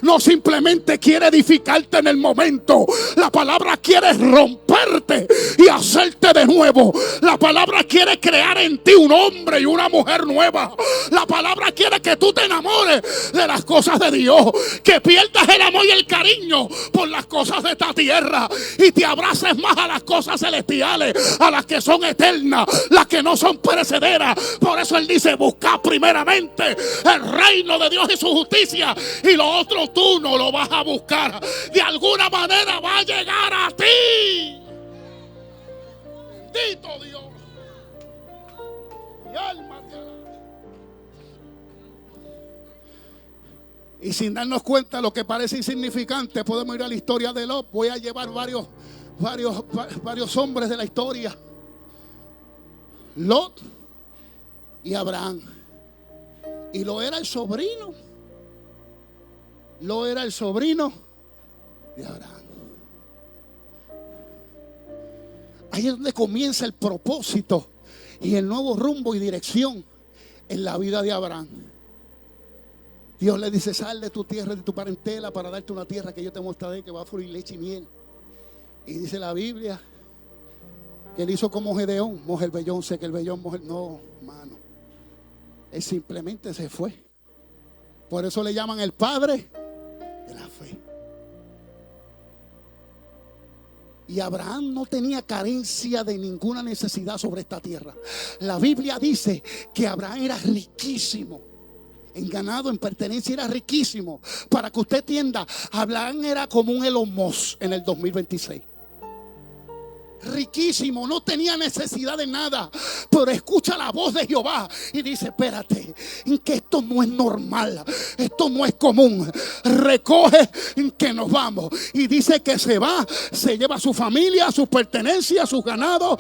no simplemente quiere edificarte en el momento. La palabra quiere romperte y hacerte de nuevo. La palabra quiere crear en ti un hombre y una mujer nueva. La palabra quiere que tú te enamores de las cosas de Dios, que pierdas el amor y el cariño por las cosas de esta tierra y te abraces más a las cosas celestiales, a las que son eternas, las que no son perecederas. Por eso él dice, buscad primeramente el reino de Dios y su justicia, y lo otro tú no lo vas a buscar. De alguna manera va a llegar a ti. Bendito Dios. Mi alma te alaba. Y sin darnos cuenta, lo que parece insignificante, podemos ir a la historia de Lot. Voy a llevar varios hombres de la historia. Lot y Abraham. Y Lot era el sobrino. Lot era el sobrino de Abraham. Ahí es donde comienza el propósito y el nuevo rumbo y dirección en la vida de Abraham. Dios le dice, sal de tu tierra, de tu parentela, para darte una tierra que yo te mostraré, que va a fluir leche y miel. Y dice la Biblia que él hizo como Gedeón, moja el vellón, sé que el vellón moja. No, mano, él simplemente se fue. Por eso le llaman el padre de la fe. Y Abraham no tenía carencia de ninguna necesidad sobre esta tierra. La Biblia dice que Abraham era riquísimo en ganado, en pertenencia, era riquísimo. Para que usted entienda, Abraham era como un Elon Musk en el 2026. Riquísimo, no tenía necesidad de nada, pero escucha la voz de Jehová y dice, espérate, que esto no es normal, esto no es común, recoge que nos vamos. Y dice que se va, se lleva a su familia, sus pertenencias, sus ganados,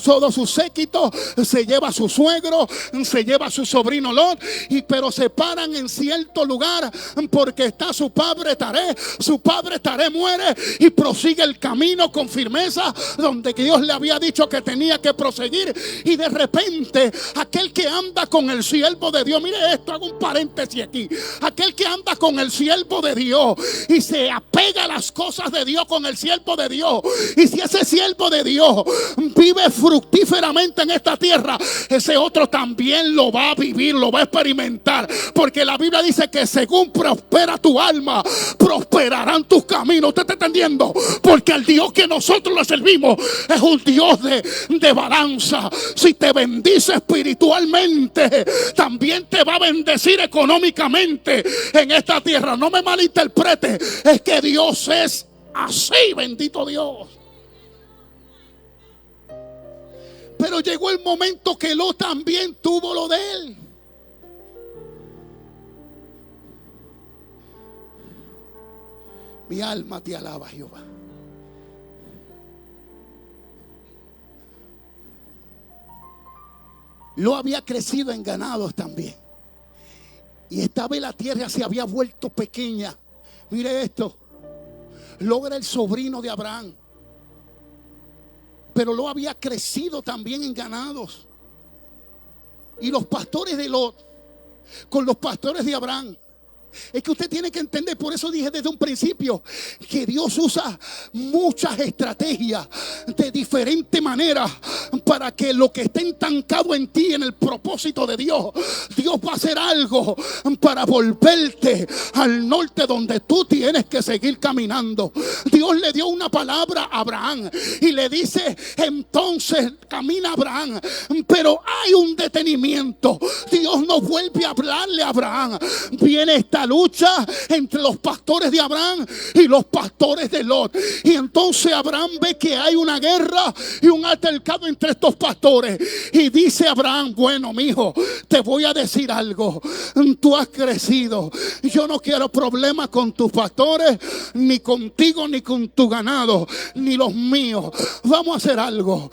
todo su séquito, se lleva a su suegro, se lleva a su sobrino Lot, pero se paran en cierto lugar porque está su padre Taré. Su padre Taré muere y prosigue el camino con firmeza donde Dios le había dicho que tenía que proseguir. Y de repente aquel que anda con el siervo de Dios, mire esto, hago un paréntesis aquí, aquel que anda con el siervo de Dios y se apega a las cosas de Dios con el siervo de Dios, y si ese siervo de Dios vive fructíferamente en esta tierra, ese otro también lo va a vivir, lo va a experimentar, porque la Biblia dice que según prospera tu alma, prosperarán tus caminos. ¿Usted está entendiendo? Porque el Dios que nosotros le servimos es un Dios de balanza. Si te bendice espiritualmente, también te va a bendecir económicamente en esta tierra. No me malinterprete, es que Dios es así, bendito Dios. Pero llegó el momento que Lot también tuvo lo de él. Mi alma te alaba, Jehová. Lot había crecido en ganados también. Y esta vez la tierra se había vuelto pequeña. Mire esto. Lot era el sobrino de Abraham. Pero Lot había crecido también en ganados. Y los pastores de Lot con los pastores de Abraham. Es que usted tiene que entender, por eso dije desde un principio que Dios usa muchas estrategias de diferente manera para que lo que esté estancado en ti, en el propósito de Dios, Dios va a hacer algo para volverte al norte donde tú tienes que seguir caminando. Dios le dio una palabra a Abraham y le dice: entonces camina Abraham, pero hay un detenimiento. Dios no vuelve a hablarle a Abraham. Viene esta lucha entre los pastores de Abraham y los pastores de Lot. Y entonces Abraham ve que hay una guerra y un altercado entre estos pastores. Y dice Abraham: bueno, mijo, te voy a decir algo. Tú has crecido. Yo no quiero problemas con tus pastores, ni contigo, ni con tu ganado, ni los míos. Vamos a hacer algo.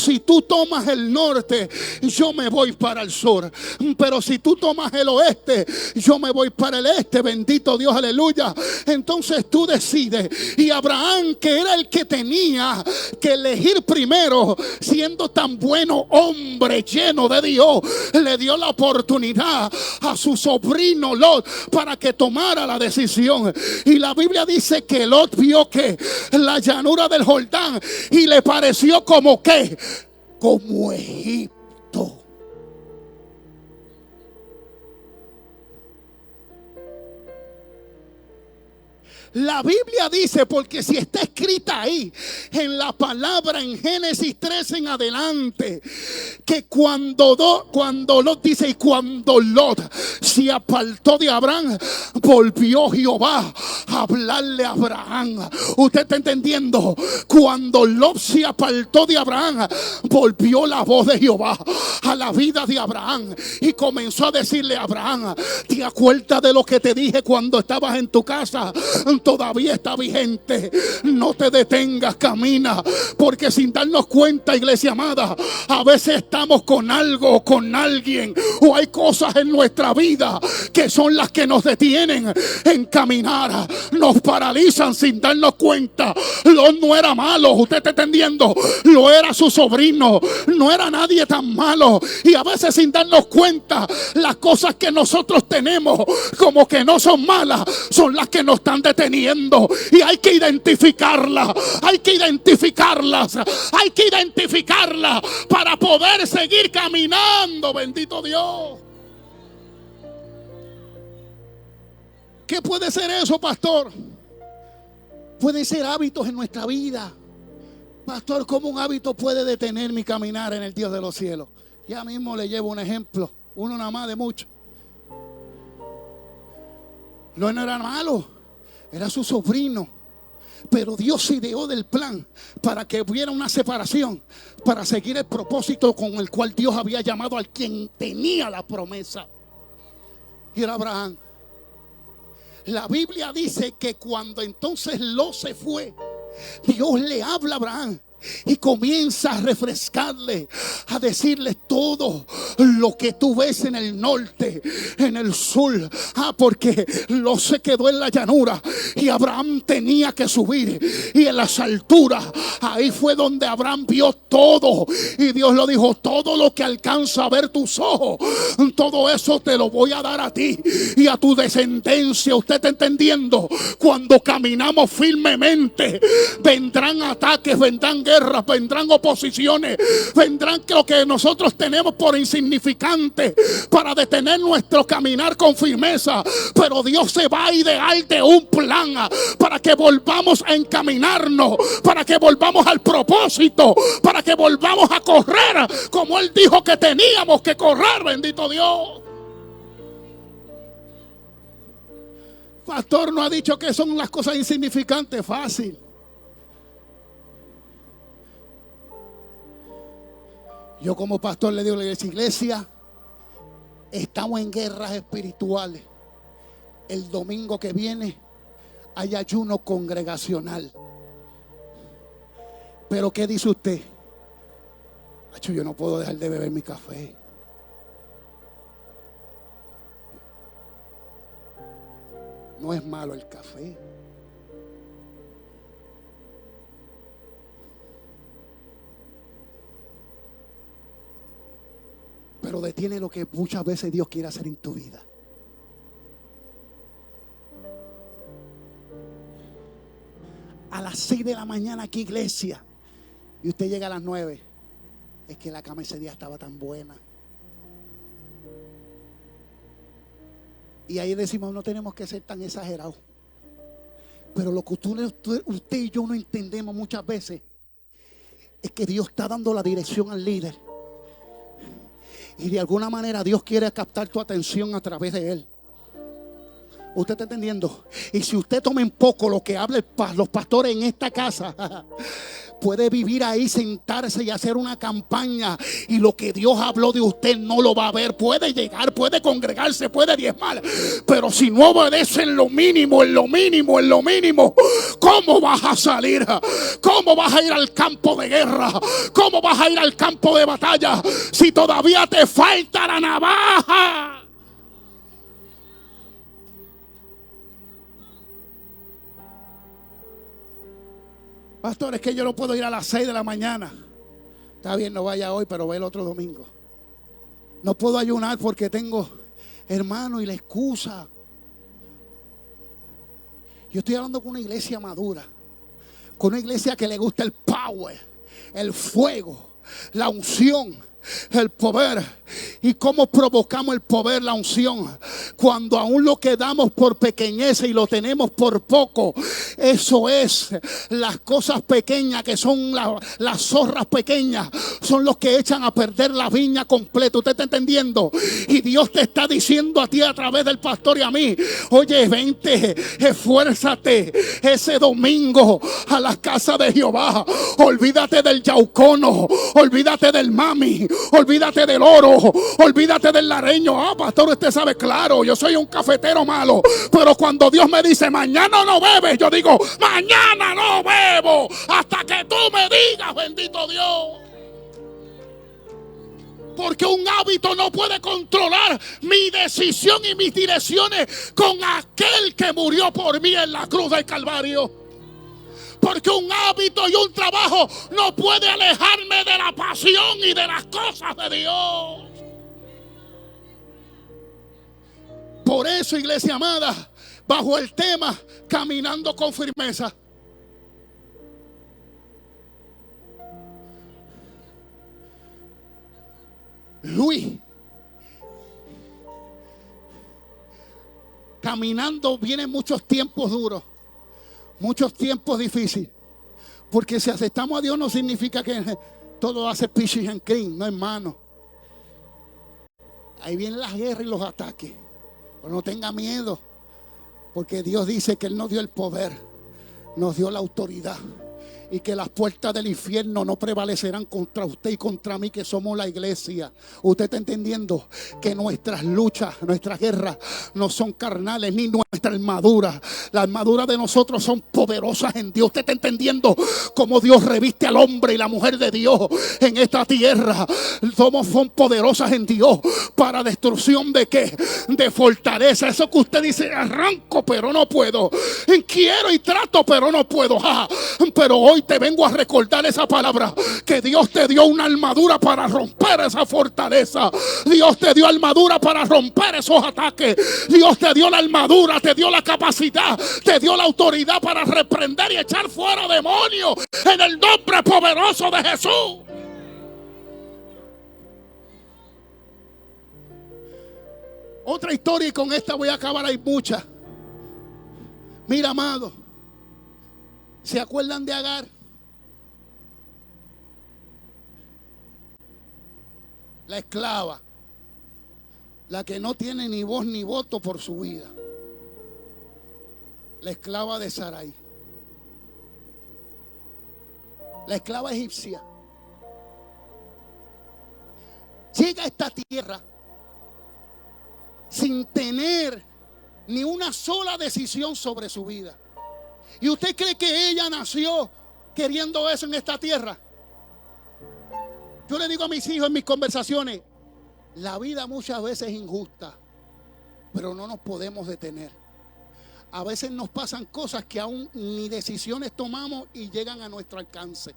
Si tú tomas el norte, yo me voy para el sur. Pero si tú tomas el oeste, yo me voy para el este. Bendito Dios, aleluya. Entonces tú decides. Y Abraham, que era el que tenía que elegir primero, siendo tan bueno hombre, lleno de Dios, le dio la oportunidad a su sobrino Lot para que tomara la decisión. Y la Biblia dice que Lot vio que la llanura del Jordán y le pareció como que, como Egipto. La Biblia dice, porque si está escrita ahí en la palabra en Génesis 3 en adelante, que cuando Lot dice, y cuando Lot se apartó de Abraham, volvió Jehová a hablarle a Abraham. ¿Usted está entendiendo? Cuando Lot se apartó de Abraham, volvió la voz de Jehová a la vida de Abraham y comenzó a decirle a Abraham: ¿te acuerdas de lo que te dije cuando estabas en tu casa? Todavía está vigente. No te detengas, camina. Porque sin darnos cuenta, iglesia amada, a veces estamos con algo, con alguien, o hay cosas en nuestra vida que son las que nos detienen en caminar, nos paralizan sin darnos cuenta. Lot no era malo, usted está entendiendo. Lo era su sobrino, no era nadie tan malo. Y a veces sin darnos cuenta, las cosas que nosotros tenemos como que no son malas, son las que nos están deteniendo. Y hay que identificarlas, hay que identificarlas, hay que identificarlas para poder seguir caminando. Bendito Dios. ¿Qué puede ser eso, pastor? Pueden ser hábitos en nuestra vida. Pastor, ¿cómo un hábito puede detener mi caminar en el Dios de los cielos? Ya mismo le llevo un ejemplo, uno nada más de muchos. No era malo, era su sobrino, pero Dios se ideó del plan para que hubiera una separación, para seguir el propósito con el cual Dios había llamado al quien tenía la promesa, y era Abraham. La Biblia dice que cuando entonces Lot se fue, Dios le habla a Abraham y comienza a refrescarle, a decirle todo lo que tú ves en el norte, en el sur. Porque Lot se quedó en la llanura y Abraham tenía que subir. Y en las alturas, ahí fue donde Abraham vio todo. Y Dios lo dijo: todo lo que alcanza a ver tus ojos, todo eso te lo voy a dar a ti y a tu descendencia. ¿Usted está entendiendo? Cuando caminamos firmemente, vendrán ataques, vendrán guerras, vendrán oposiciones, vendrán lo que nosotros tenemos por insignificante para detener nuestro caminar con firmeza. Pero Dios se va a idear de un plan para que volvamos a encaminarnos, para que volvamos al propósito, para que volvamos a correr como Él dijo que teníamos que correr. Bendito Dios. Pastor, no ha dicho que son las cosas insignificantes. Fácil. Yo como pastor le digo a la iglesia: estamos en guerras espirituales. El domingo que viene hay ayuno congregacional. Pero ¿qué dice usted? Acho, yo no puedo dejar de beber mi café. No es malo el café. Pero detiene lo que muchas veces Dios quiere hacer en tu vida. A las 6 de la mañana aquí, iglesia, y usted llega a las 9. Es que la cama ese día estaba tan buena. Y ahí decimos, no tenemos que ser tan exagerados. Pero lo que usted y yo no entendemos muchas veces es que Dios está dando la dirección al líder. Y de alguna manera Dios quiere captar tu atención a través de él. ¿Usted está entendiendo? Y si usted toma en poco lo que hablan los pastores en esta casa, puede vivir ahí, sentarse y hacer una campaña, y lo que Dios habló de usted no lo va a ver. Puede llegar, puede congregarse, puede diezmar, pero si no obedece en lo mínimo, ¿cómo vas a salir? ¿Cómo vas a ir al campo de guerra? ¿Cómo vas a ir al campo de batalla si todavía te falta la navaja? Pastor, es que yo no puedo ir a las 6 de la mañana. Está bien, no vaya hoy, pero ve el otro domingo. No puedo ayunar porque tengo hermano y la excusa. Yo estoy hablando con una iglesia madura, con una iglesia que le gusta el power, el fuego, la unción, el poder. ¿Y cómo provocamos el poder, la unción? Cuando aún lo que damos por pequeñez y lo tenemos por poco. Eso es, las cosas pequeñas que son las zorras pequeñas, son los que echan a perder la viña completa. ¿Usted está entendiendo? Y Dios te está diciendo a ti a través del pastor y a mí: oye, vente, esfuérzate ese domingo a la casa de Jehová. Olvídate del yaucono, olvídate del mami, olvídate del oro, olvídate del lareño. Ah, pastor, usted sabe, claro, yo soy un cafetero malo, pero cuando Dios me dice mañana no bebes, yo digo mañana no bebo hasta que tú me digas, bendito Dios. Porque un hábito no puede controlar mi decisión y mis direcciones con aquel que murió por mí en la cruz del Calvario. Porque un hábito y un trabajo no puede alejarme de la pasión y de las cosas de Dios. Por eso, iglesia amada, bajo el tema caminando con firmeza, Luis, caminando vienen muchos tiempos duros, muchos tiempos difíciles. Porque si aceptamos a Dios no significa que todo hace peaches and cream, no, hermano. Ahí vienen las guerras y los ataques. Pero no tenga miedo, porque Dios dice que Él nos dio el poder, nos dio la autoridad, y que las puertas del infierno no prevalecerán contra usted y contra mí, que somos la iglesia. Usted está entendiendo que nuestras luchas, nuestras guerras no son carnales, ni nuestra armadura. La armadura de nosotros son poderosas en Dios. Usted está entendiendo cómo Dios reviste al hombre y la mujer de Dios en esta tierra. Son poderosas en Dios para destrucción de ¿qué? De fortaleza. Eso que usted dice, arranco pero no puedo, quiero y trato pero no puedo. Pero hoy te vengo a recordar esa palabra, que Dios te dio una armadura para romper esa fortaleza. Dios te dio armadura para romper esos ataques. Dios te dio la armadura, te dio la capacidad, te dio la autoridad para reprender y echar fuera demonios en el nombre poderoso de Jesús. Otra historia, y con esta voy a acabar, hay muchas. Mira, amado, ¿se acuerdan de Agar? La esclava, la que no tiene ni voz ni voto por su vida. La esclava de Sarai, la esclava egipcia. Llega a esta tierra sin tener ni una sola decisión sobre su vida. ¿Y usted cree que ella nació queriendo eso en esta tierra? Yo le digo a mis hijos en mis conversaciones, la vida muchas veces es injusta, pero no nos podemos detener. A veces nos pasan cosas que aún ni decisiones tomamos y llegan a nuestro alcance.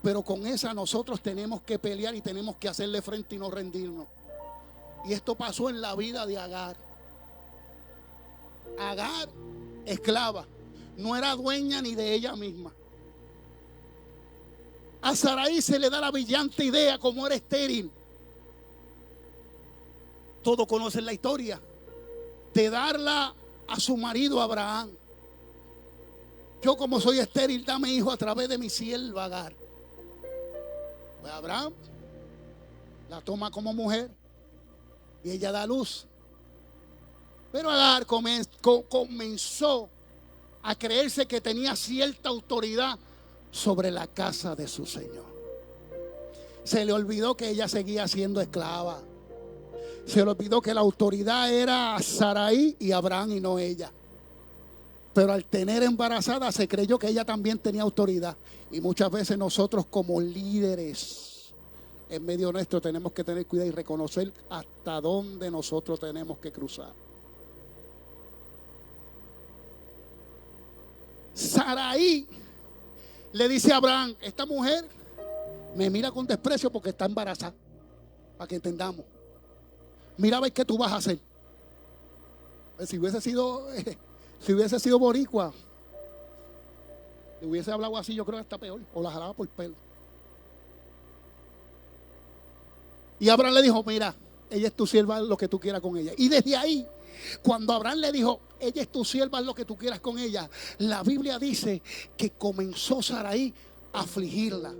Pero con esa nosotros tenemos que pelear y tenemos que hacerle frente y no rendirnos. Y esto pasó en la vida de Agar. Agar, esclava, no era dueña ni de ella misma. A Sarai se le da la brillante idea, como era estéril, todos conocen la historia, de darla a su marido Abraham. Yo, como soy estéril, dame hijo a través de mi sierva Agar. Pues Abraham la toma como mujer y ella da luz. Pero Agar comenzó a creerse que tenía cierta autoridad sobre la casa de su señor. Se le olvidó que ella seguía siendo esclava. Se le olvidó que la autoridad era Sarai y Abraham y no ella. Pero al tener embarazada se creyó que ella también tenía autoridad. Y muchas veces nosotros como líderes en medio nuestro tenemos que tener cuidado y reconocer hasta dónde nosotros tenemos que cruzar. Sarai le dice a Abraham, esta mujer me mira con desprecio porque está embarazada. Para que entendamos. Mira a ver qué tú vas a hacer. Si hubiese sido boricua, le hubiese hablado así, yo creo que está peor. O la jalaba por el pelo. Y Abraham le dijo, mira, ella es tu sierva, lo que tú quieras con ella. Y desde ahí, cuando Abraham le dijo, ella es tu sierva, lo que tú quieras con ella, la Biblia dice que comenzó Sarai a afligirla.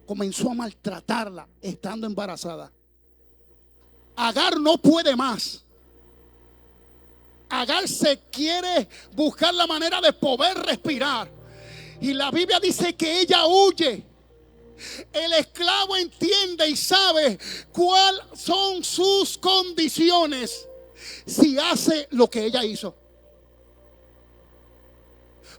Comenzó a maltratarla estando embarazada. Agar no puede más. Agar se quiere buscar la manera de poder respirar. Y la Biblia dice que ella huye. El esclavo entiende y sabe cuáles son sus condiciones si hace lo que ella hizo.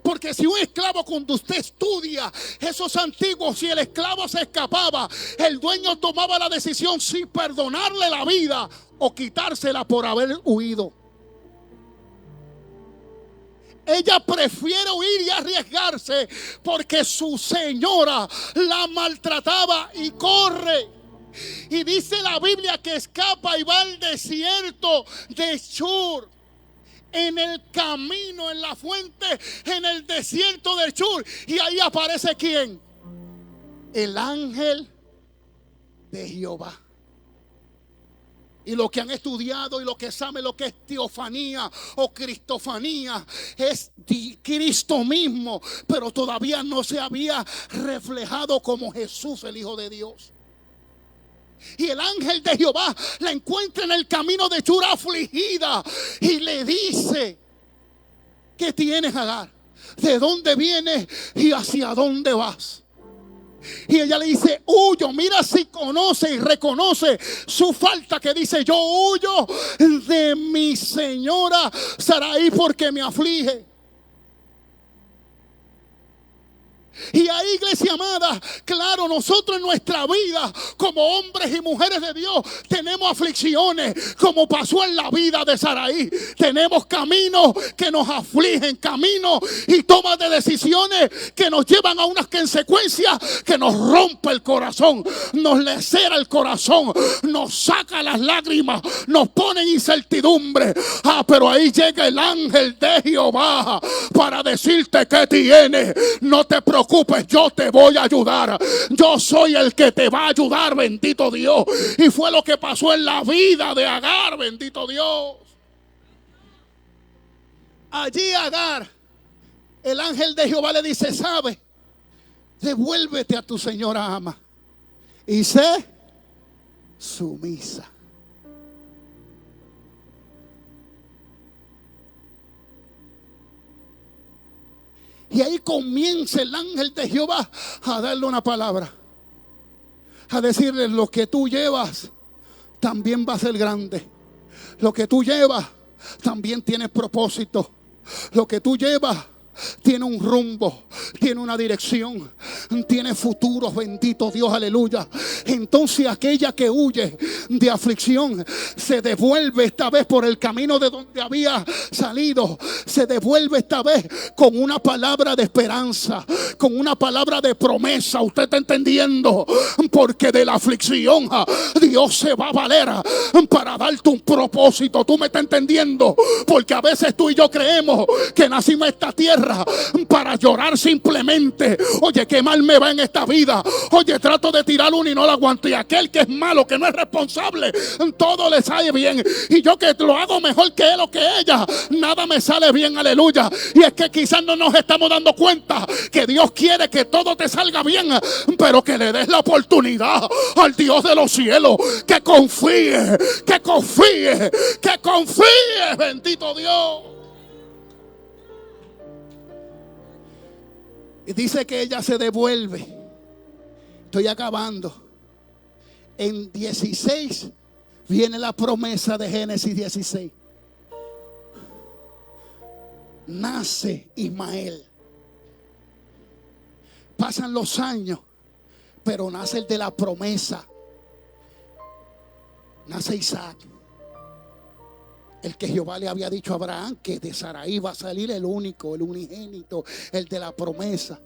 Porque si un esclavo, cuando usted estudia esos antiguos, si el esclavo se escapaba, el dueño tomaba la decisión si perdonarle la vida o quitársela por haber huido. Ella prefiere huir y arriesgarse porque su señora la maltrataba y corre. Y dice la Biblia que escapa y va al desierto de Shur. En el camino, en la fuente, en el desierto de Shur. Y ahí aparece ¿quién? El ángel de Jehová. Y lo que han estudiado y lo que saben lo que es teofanía o cristofanía es Cristo mismo, pero todavía no se había reflejado como Jesús, el Hijo de Dios. Y el ángel de Jehová la encuentra en el camino de Shur afligida y le dice: ¿qué tienes, Agar? ¿De dónde vienes y hacia dónde vas? Y ella le dice: huyo. Mira si conoce y reconoce su falta, que dice: yo huyo de mi señora Sarai porque me aflige. Y ahí, iglesia amada, claro, nosotros en nuestra vida como hombres y mujeres de Dios tenemos aflicciones, como pasó en la vida de Sarai. Tenemos caminos que nos afligen, caminos y tomas de decisiones que nos llevan a unas consecuencias que nos rompe el corazón, nos lacera el corazón, nos saca las lágrimas, nos pone en incertidumbre. Pero ahí llega el ángel de Jehová para decirte: ¿qué tienes? No te preocupes, yo te voy a ayudar. Yo soy el que te va a ayudar, bendito Dios. Y fue lo que pasó en la vida de Agar, bendito Dios. Allí Agar, el ángel de Jehová le dice: ¿sabe? Devuélvete a tu señora ama y sé sumisa. Y ahí comienza el ángel de Jehová a darle una palabra, a decirle: lo que tú llevas también va a ser grande. Lo que tú llevas también tiene propósito. Lo que tú llevas tiene un rumbo, tiene una dirección, tiene futuro, bendito Dios, aleluya. Entonces aquella que huye de aflicción se devuelve esta vez por el camino de donde había salido. Se devuelve esta vez con una palabra de esperanza, con una palabra de promesa. Usted está entendiendo, porque de la aflicción Dios se va a valer para darte un propósito. Tú me estás entendiendo, porque a veces tú y yo creemos que nacimos en esta tierra para llorar simplemente. Oye, qué mal me va en esta vida. Oye, trato de tirar uno y no lo aguanto. Y aquel que es malo, que no es responsable, todo le sale bien. Y yo que lo hago mejor que él o que ella, nada me sale bien, aleluya. Y es que quizás no nos estamos dando cuenta que Dios quiere que todo te salga bien, pero que le des la oportunidad al Dios de los cielos. Que confíe, que confíe, que confíe, bendito Dios. Y dice que ella se devuelve. Estoy acabando. En 16 viene la promesa de Génesis 16. Nace Ismael. Pasan los años, pero nace el de la promesa. Nace Isaac. El que Jehová le había dicho a Abraham que de Sarai va a salir el único, el unigénito, el de la promesa.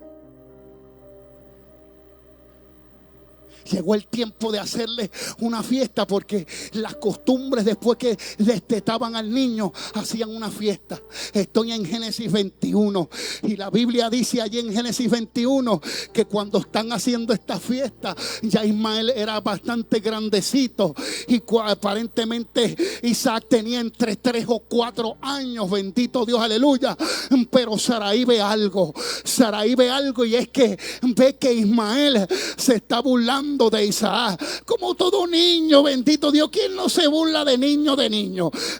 Llegó el tiempo de hacerle una fiesta, porque las costumbres después que destetaban al niño hacían una fiesta. Estoy en Génesis 21 y la Biblia dice allí en Génesis 21 que cuando están haciendo esta fiesta ya Ismael era bastante grandecito y aparentemente Isaac tenía entre 3 o 4 años, bendito Dios, aleluya. Pero Sarai ve algo, y es que ve que Ismael se está burlando de Isaac, como todo niño, bendito Dios. ¿Quién no se burla de niño?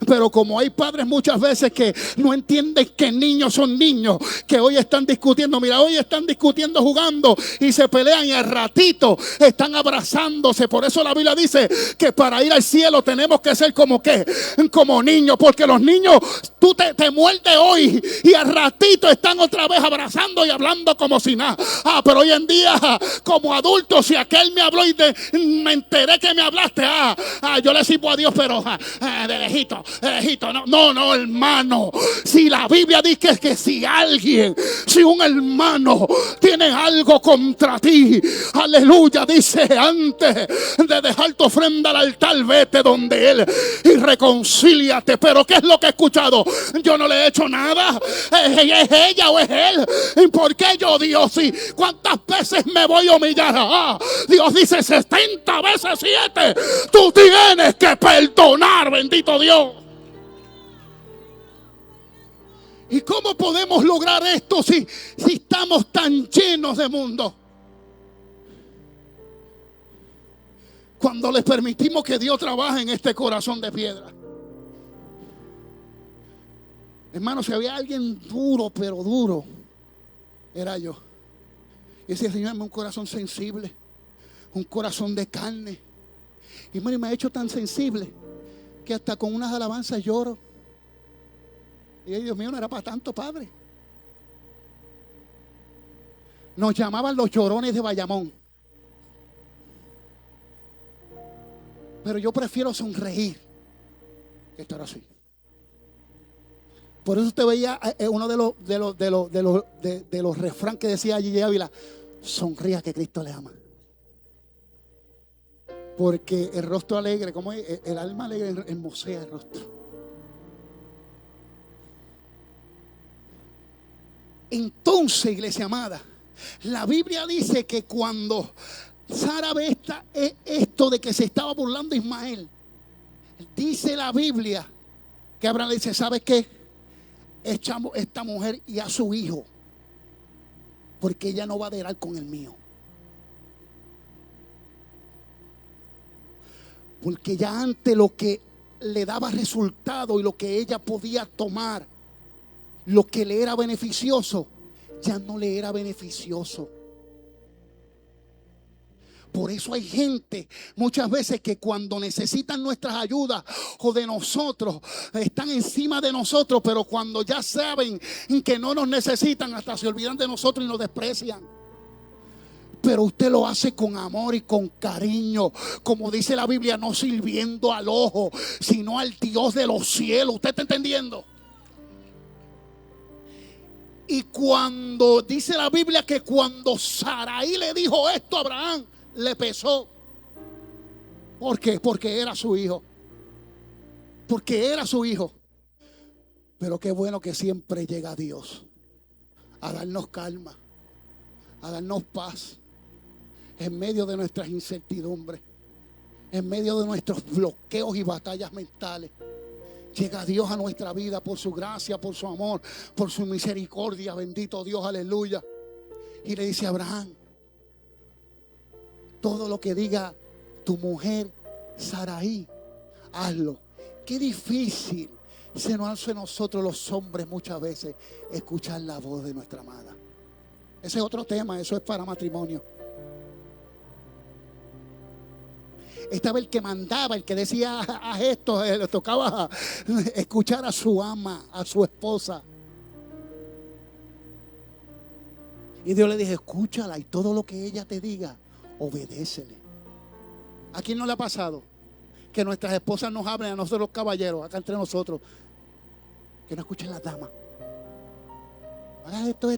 Pero como hay padres muchas veces que no entienden que niños son niños, que hoy están discutiendo, mira, hoy están discutiendo, jugando y se pelean y al ratito están abrazándose. Por eso la Biblia dice que para ir al cielo tenemos que ser como niños, porque los niños, tú te muerdes hoy y al ratito están otra vez abrazando y hablando como si nada. Pero hoy en día como adultos, si aquel me habló y me enteré que me hablaste, yo le sirvo a Dios, pero de lejito, no, hermano. Si la Biblia dice que si un hermano tiene algo contra ti, aleluya, dice, antes de dejar tu ofrenda al altar, vete donde él y reconcíliate. Pero ¿qué es lo que he escuchado? Yo no le he hecho nada. ¿Es ella o es él? ¿Por qué yo, Dios? Sí, ¿cuántas veces me voy a humillar? Dios dice 70 veces 7. Tú tienes que perdonar, bendito Dios. ¿Y cómo podemos lograr esto si estamos tan llenos de mundo? Cuando les permitimos que Dios trabaje en este corazón de piedra. Hermano, si había alguien duro, pero duro, era yo. Y decía, Señor, dame un corazón sensible, un corazón de carne. Y me ha hecho tan sensible que hasta con unas alabanzas lloro. Y Dios mío, no era para tanto, Padre. Nos llamaban los llorones de Bayamón. Pero yo prefiero sonreír que estar así. Por eso usted veía uno de los refranes que decía allí Ávila: sonría que Cristo le ama. Porque el rostro alegre, como es, el alma alegre hermosea el rostro. Entonces, iglesia amada, la Biblia dice que cuando Sara ve esto de que se estaba burlando Ismael, dice la Biblia que Abraham le dice: ¿sabes qué? Echamos esta mujer y a su hijo, porque ella no va a heredar con el mío. Porque ya antes lo que le daba resultado y lo que ella podía tomar, lo que le era beneficioso, ya no le era beneficioso. Por eso hay gente muchas veces que cuando necesitan nuestras ayudas o de nosotros, están encima de nosotros, pero cuando ya saben que no nos necesitan, hasta se olvidan de nosotros y nos desprecian. Pero usted lo hace con amor y con cariño, como dice la Biblia, no sirviendo al ojo, sino al Dios de los cielos. ¿Usted está entendiendo? Y cuando dice la Biblia que cuando Sarai le dijo esto a Abraham, le pesó. ¿Por qué? Porque era su hijo. Porque era su hijo. Pero qué bueno que siempre llega Dios a darnos calma, a darnos paz en medio de nuestras incertidumbres, en medio de nuestros bloqueos y batallas mentales. Llega Dios a nuestra vida por su gracia, por su amor, por su misericordia. Bendito Dios, aleluya. Y le dice a Abraham: todo lo que diga tu mujer Sarai, hazlo. Qué difícil se nos hace a nosotros los hombres muchas veces escuchar la voz de nuestra amada. Ese es otro tema, eso es para matrimonio. Estaba el que mandaba, el que decía haz esto, le tocaba escuchar a su ama, a su esposa. Y Dios le dijo: escúchala y todo lo que ella te diga, obedécele. ¿A quién no le ha pasado que nuestras esposas nos hablen a nosotros los caballeros, acá entre nosotros, que no escuchen las damas? Haga esto.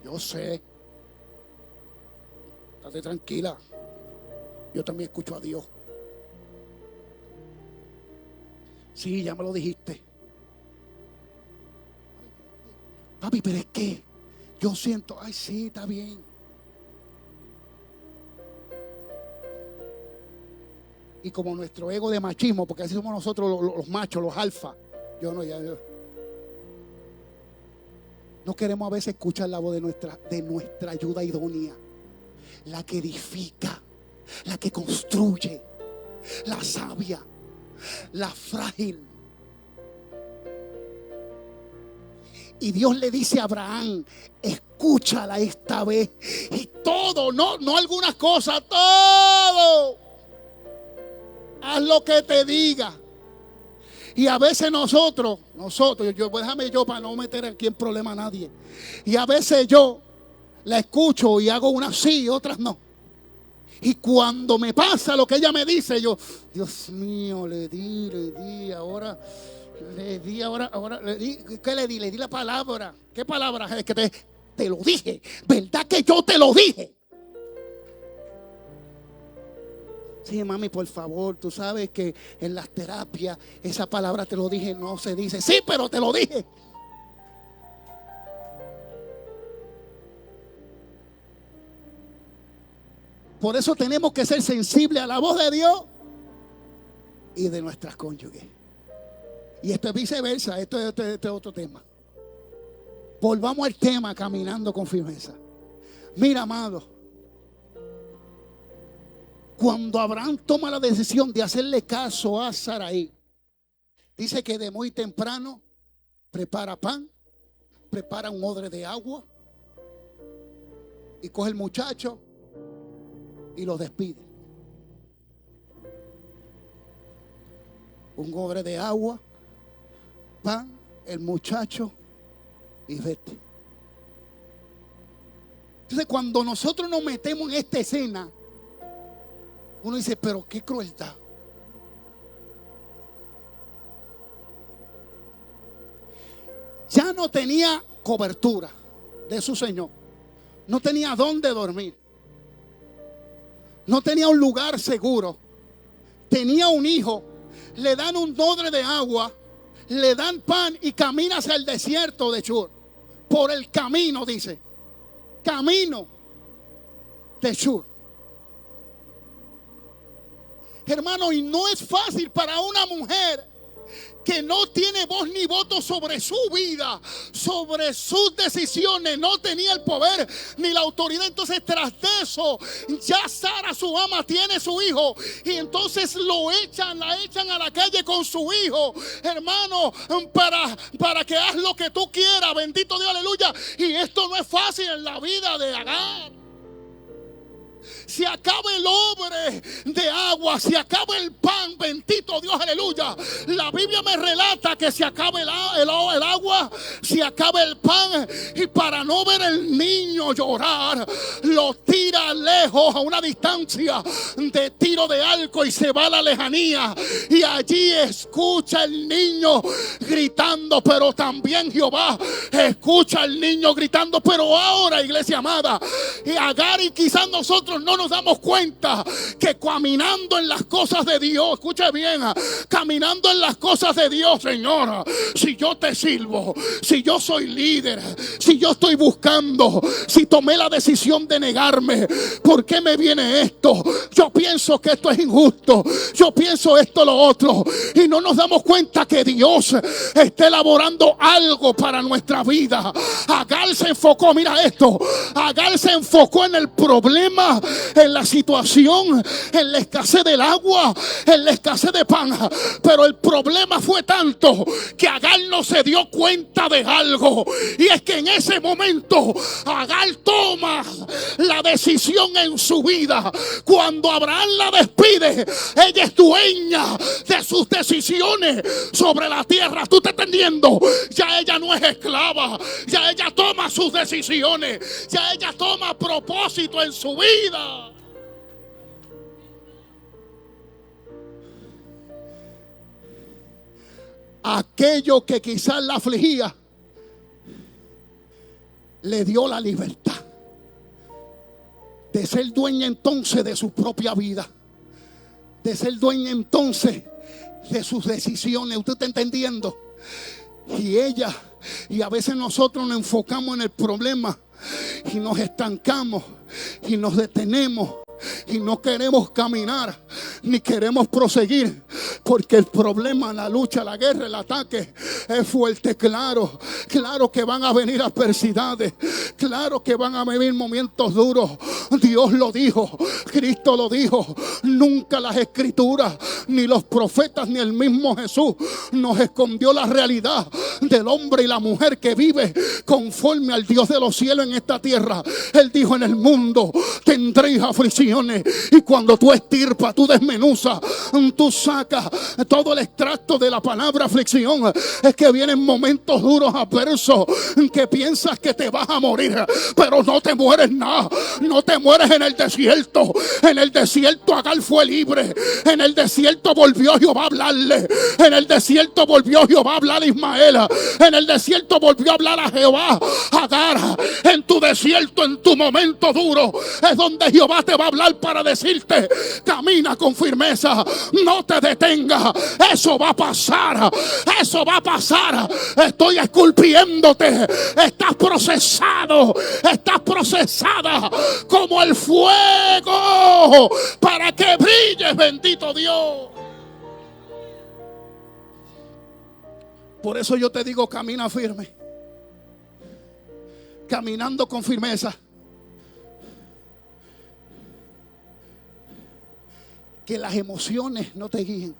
Yo sé. Estate tranquila. Yo también escucho a Dios. Sí, ya me lo dijiste. Papi, pero es que yo siento, ay, sí, está bien. Y como nuestro ego de machismo, porque así somos nosotros los machos, los alfa. Yo no queremos a veces escuchar la voz de nuestra ayuda idónea, la que edifica, la que construye, la sabia, la frágil. Y Dios le dice a Abraham: escúchala esta vez. Y todo, no algunas cosas, todo. Haz lo que te diga. Y a veces nosotros, déjame yo para no meter aquí en problema a nadie. Y a veces yo la escucho y hago unas sí y otras no. Y cuando me pasa lo que ella me dice, yo, Dios mío, le di, ¿qué le di? Le di la palabra. ¿Qué palabra es que te lo dije? ¿Verdad que yo te lo dije? Sí, mami, por favor, tú sabes que en las terapias esa palabra te lo dije, no se dice. Sí, pero te lo dije. Por eso tenemos que ser sensibles a la voz de Dios y de nuestras cónyuges. Y esto es viceversa, esto es otro tema. Volvamos al tema, caminando con firmeza. Mira, amado, cuando Abraham toma la decisión de hacerle caso a Sarai, dice que de muy temprano prepara pan, prepara un odre de agua y coge el muchacho y lo despide. Un odre de agua, pan, el muchacho y vete. Entonces, cuando nosotros nos metemos en esta escena, uno dice: pero qué crueldad. Ya no tenía cobertura de su Señor. No tenía dónde dormir. No tenía un lugar seguro. Tenía un hijo. Le dan un odre de agua, le dan pan y camina hacia el desierto de Shur. Por el camino, dice. Camino de Shur. Hermano, y no es fácil para una mujer que no tiene voz ni voto sobre su vida, sobre sus decisiones, no tenía el poder ni la autoridad. Entonces tras de eso, ya Sara, su ama, tiene su hijo, y entonces la echan a la calle con su hijo, hermano, para que hagas lo que tú quieras. Bendito Dios, aleluya. Y esto no es fácil en la vida de Agar. Se acaba el odre de agua, se acaba el pan, bendito Dios, aleluya. La Biblia me relata que se acaba el agua, se acaba el pan, y para no ver el niño llorar, lo tira lejos, a una distancia de tiro de arco, y se va a la lejanía, y allí escucha el niño gritando. Pero también Jehová escucha al niño gritando. Pero ahora, iglesia amada, y Agar, y quizás nosotros no nos damos cuenta que caminando en las cosas de Dios, escuche bien, caminando en las cosas de Dios, Señora, si yo te sirvo, si yo soy líder, si yo estoy buscando, si tomé la decisión de negarme, ¿por qué me viene esto? Yo pienso que esto es injusto, yo pienso esto, lo otro, y no nos damos cuenta que Dios está elaborando algo para nuestra vida. Agar se enfocó, mira esto, Agar se enfocó en el problema, en la situación, en la escasez del agua, en la escasez de pan. Pero el problema fue tanto que Agar no se dio cuenta de algo, y es que en ese momento Agar toma la decisión en su vida. Cuando Abraham la despide, ella es dueña de sus decisiones sobre la tierra. ¿Tú estás entendiendo? Ya ella no es esclava, ya ella toma sus decisiones, ya ella toma propósito en su vida. Aquello que quizás la afligía le dio la libertad de ser dueña entonces de su propia vida, de ser dueña entonces de sus decisiones. ¿Usted está entendiendo? Y a veces nosotros nos enfocamos en el problema y nos estancamos y nos detenemos y no queremos caminar ni queremos proseguir, porque el problema, la lucha, la guerra, el ataque es fuerte. Claro que van a venir adversidades, claro que van a venir momentos duros. Dios lo dijo, Cristo lo dijo. Nunca las escrituras, ni los profetas, ni el mismo Jesús nos escondió la realidad del hombre y la mujer que vive conforme al Dios de los cielos en esta tierra. Él dijo: en el mundo tendréis aflicciones, y cuando tú estirpas, tú desmenuzas, tú sacas todo el extracto de la palabra aflicción, es que vienen momentos duros, adversos, que piensas que te vas a morir, pero no te mueres nada. No te mueres en el desierto. En el desierto Agar fue libre. En el desierto volvió Jehová a hablarle. En el desierto volvió Jehová a hablar a Ismael. En el desierto volvió a hablar a Jehová. Agar, en tu desierto, en tu momento duro, es donde Jehová te va a hablar para decirte: camina con firmeza, no te detengas, eso va a pasar, eso va a pasar. Estoy esculpiéndote, estás procesado, estás procesada como el fuego para que brilles, bendito Dios. Por eso yo te digo: camina firme, caminando con firmeza. Que las emociones no te guíen.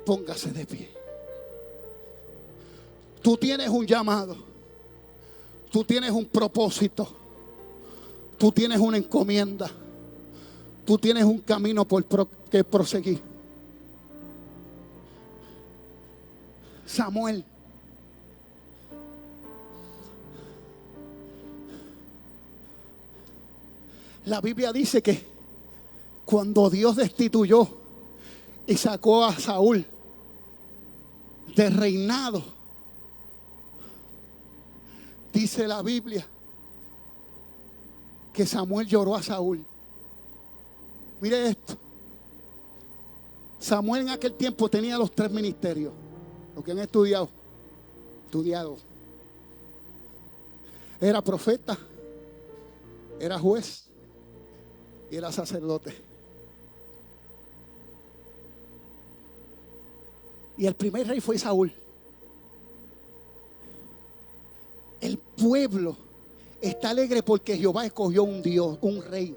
Póngase de pie. Tú tienes un llamado, tú tienes un propósito, tú tienes una encomienda, tú tienes un camino por que proseguir. Samuel, la Biblia dice que cuando Dios destituyó y sacó a Saúl del reinado, dice la Biblia que Samuel lloró a Saúl. Mire esto. Samuel en aquel tiempo tenía los 3 ministerios. Los que han estudiado. Era profeta, era juez y era sacerdote. Y el primer rey fue Saúl. El pueblo está alegre porque Jehová escogió un Dios, un rey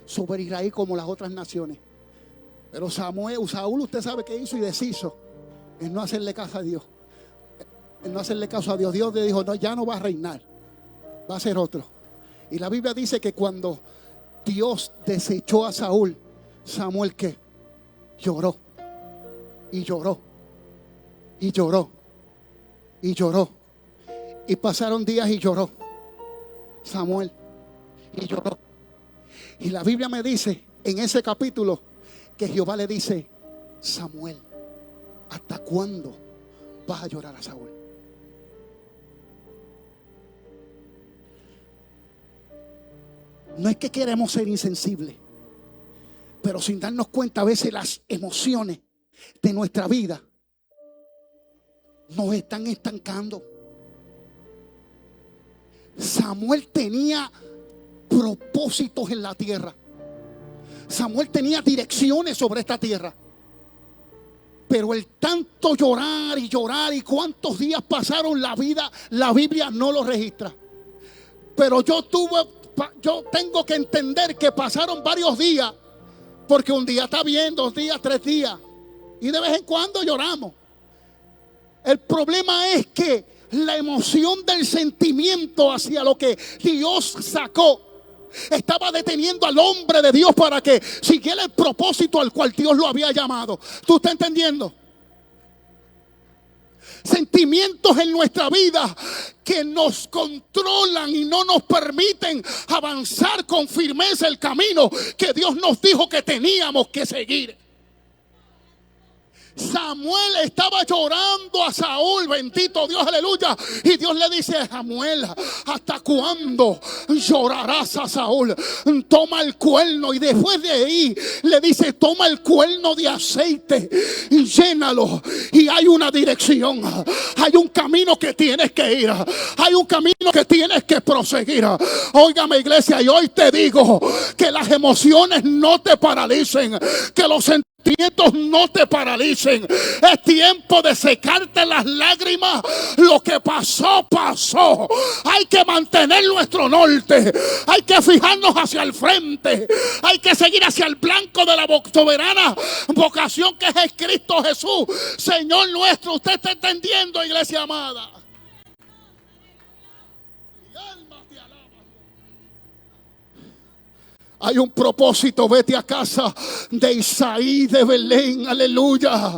sobre Israel como las otras naciones. Pero Saúl, usted sabe qué hizo y deshizo en no hacerle caso a Dios. En no hacerle caso a Dios. Dios le dijo, no, ya no va a reinar, va a ser otro. Y la Biblia dice que cuando Dios desechó a Saúl, Samuel ¿qué? Lloró. Y lloró. Y lloró. Y lloró. Y pasaron días y lloró Samuel. Y lloró. Y la Biblia me dice en ese capítulo que Jehová le dice, Samuel, ¿hasta cuándo vas a llorar a Saúl? No es que queremos ser insensibles, pero sin darnos cuenta a veces las emociones de nuestra vida nos están estancando. Samuel tenía propósitos en la tierra. Samuel tenía direcciones sobre esta tierra. Pero el tanto llorar y llorar y cuántos días pasaron la Biblia no lo registra. Pero yo tengo que entender que pasaron varios días, porque un día está bien, 2 días, 3 días, y de vez en cuando lloramos. El problema es que la emoción del sentimiento hacia lo que Dios sacó estaba deteniendo al hombre de Dios para que siguiera el propósito al cual Dios lo había llamado. ¿Tú estás entendiendo? Sentimientos en nuestra vida que nos controlan y no nos permiten avanzar con firmeza el camino que Dios nos dijo que teníamos que seguir. Samuel estaba llorando a Saúl, bendito Dios, aleluya. Y Dios le dice a Samuel, ¿hasta cuándo llorarás a Saúl? Toma el cuerno. Y después de ahí le dice, toma el cuerno de aceite y llénalo. Y hay una dirección, hay un camino que tienes que ir, hay un camino que tienes que proseguir. Óigame, iglesia, y hoy te digo que las emociones no te paralicen, que los sentimientos no te paralicen. Es tiempo de secarte las lágrimas. Lo que pasó, pasó. Hay que mantener nuestro norte. Hay que fijarnos hacia el frente. Hay que seguir hacia el blanco de la soberana vocación que es Cristo Jesús, Señor nuestro. Usted está entendiendo, iglesia amada. Hay un propósito. Vete a casa de Isaí de Belén, aleluya.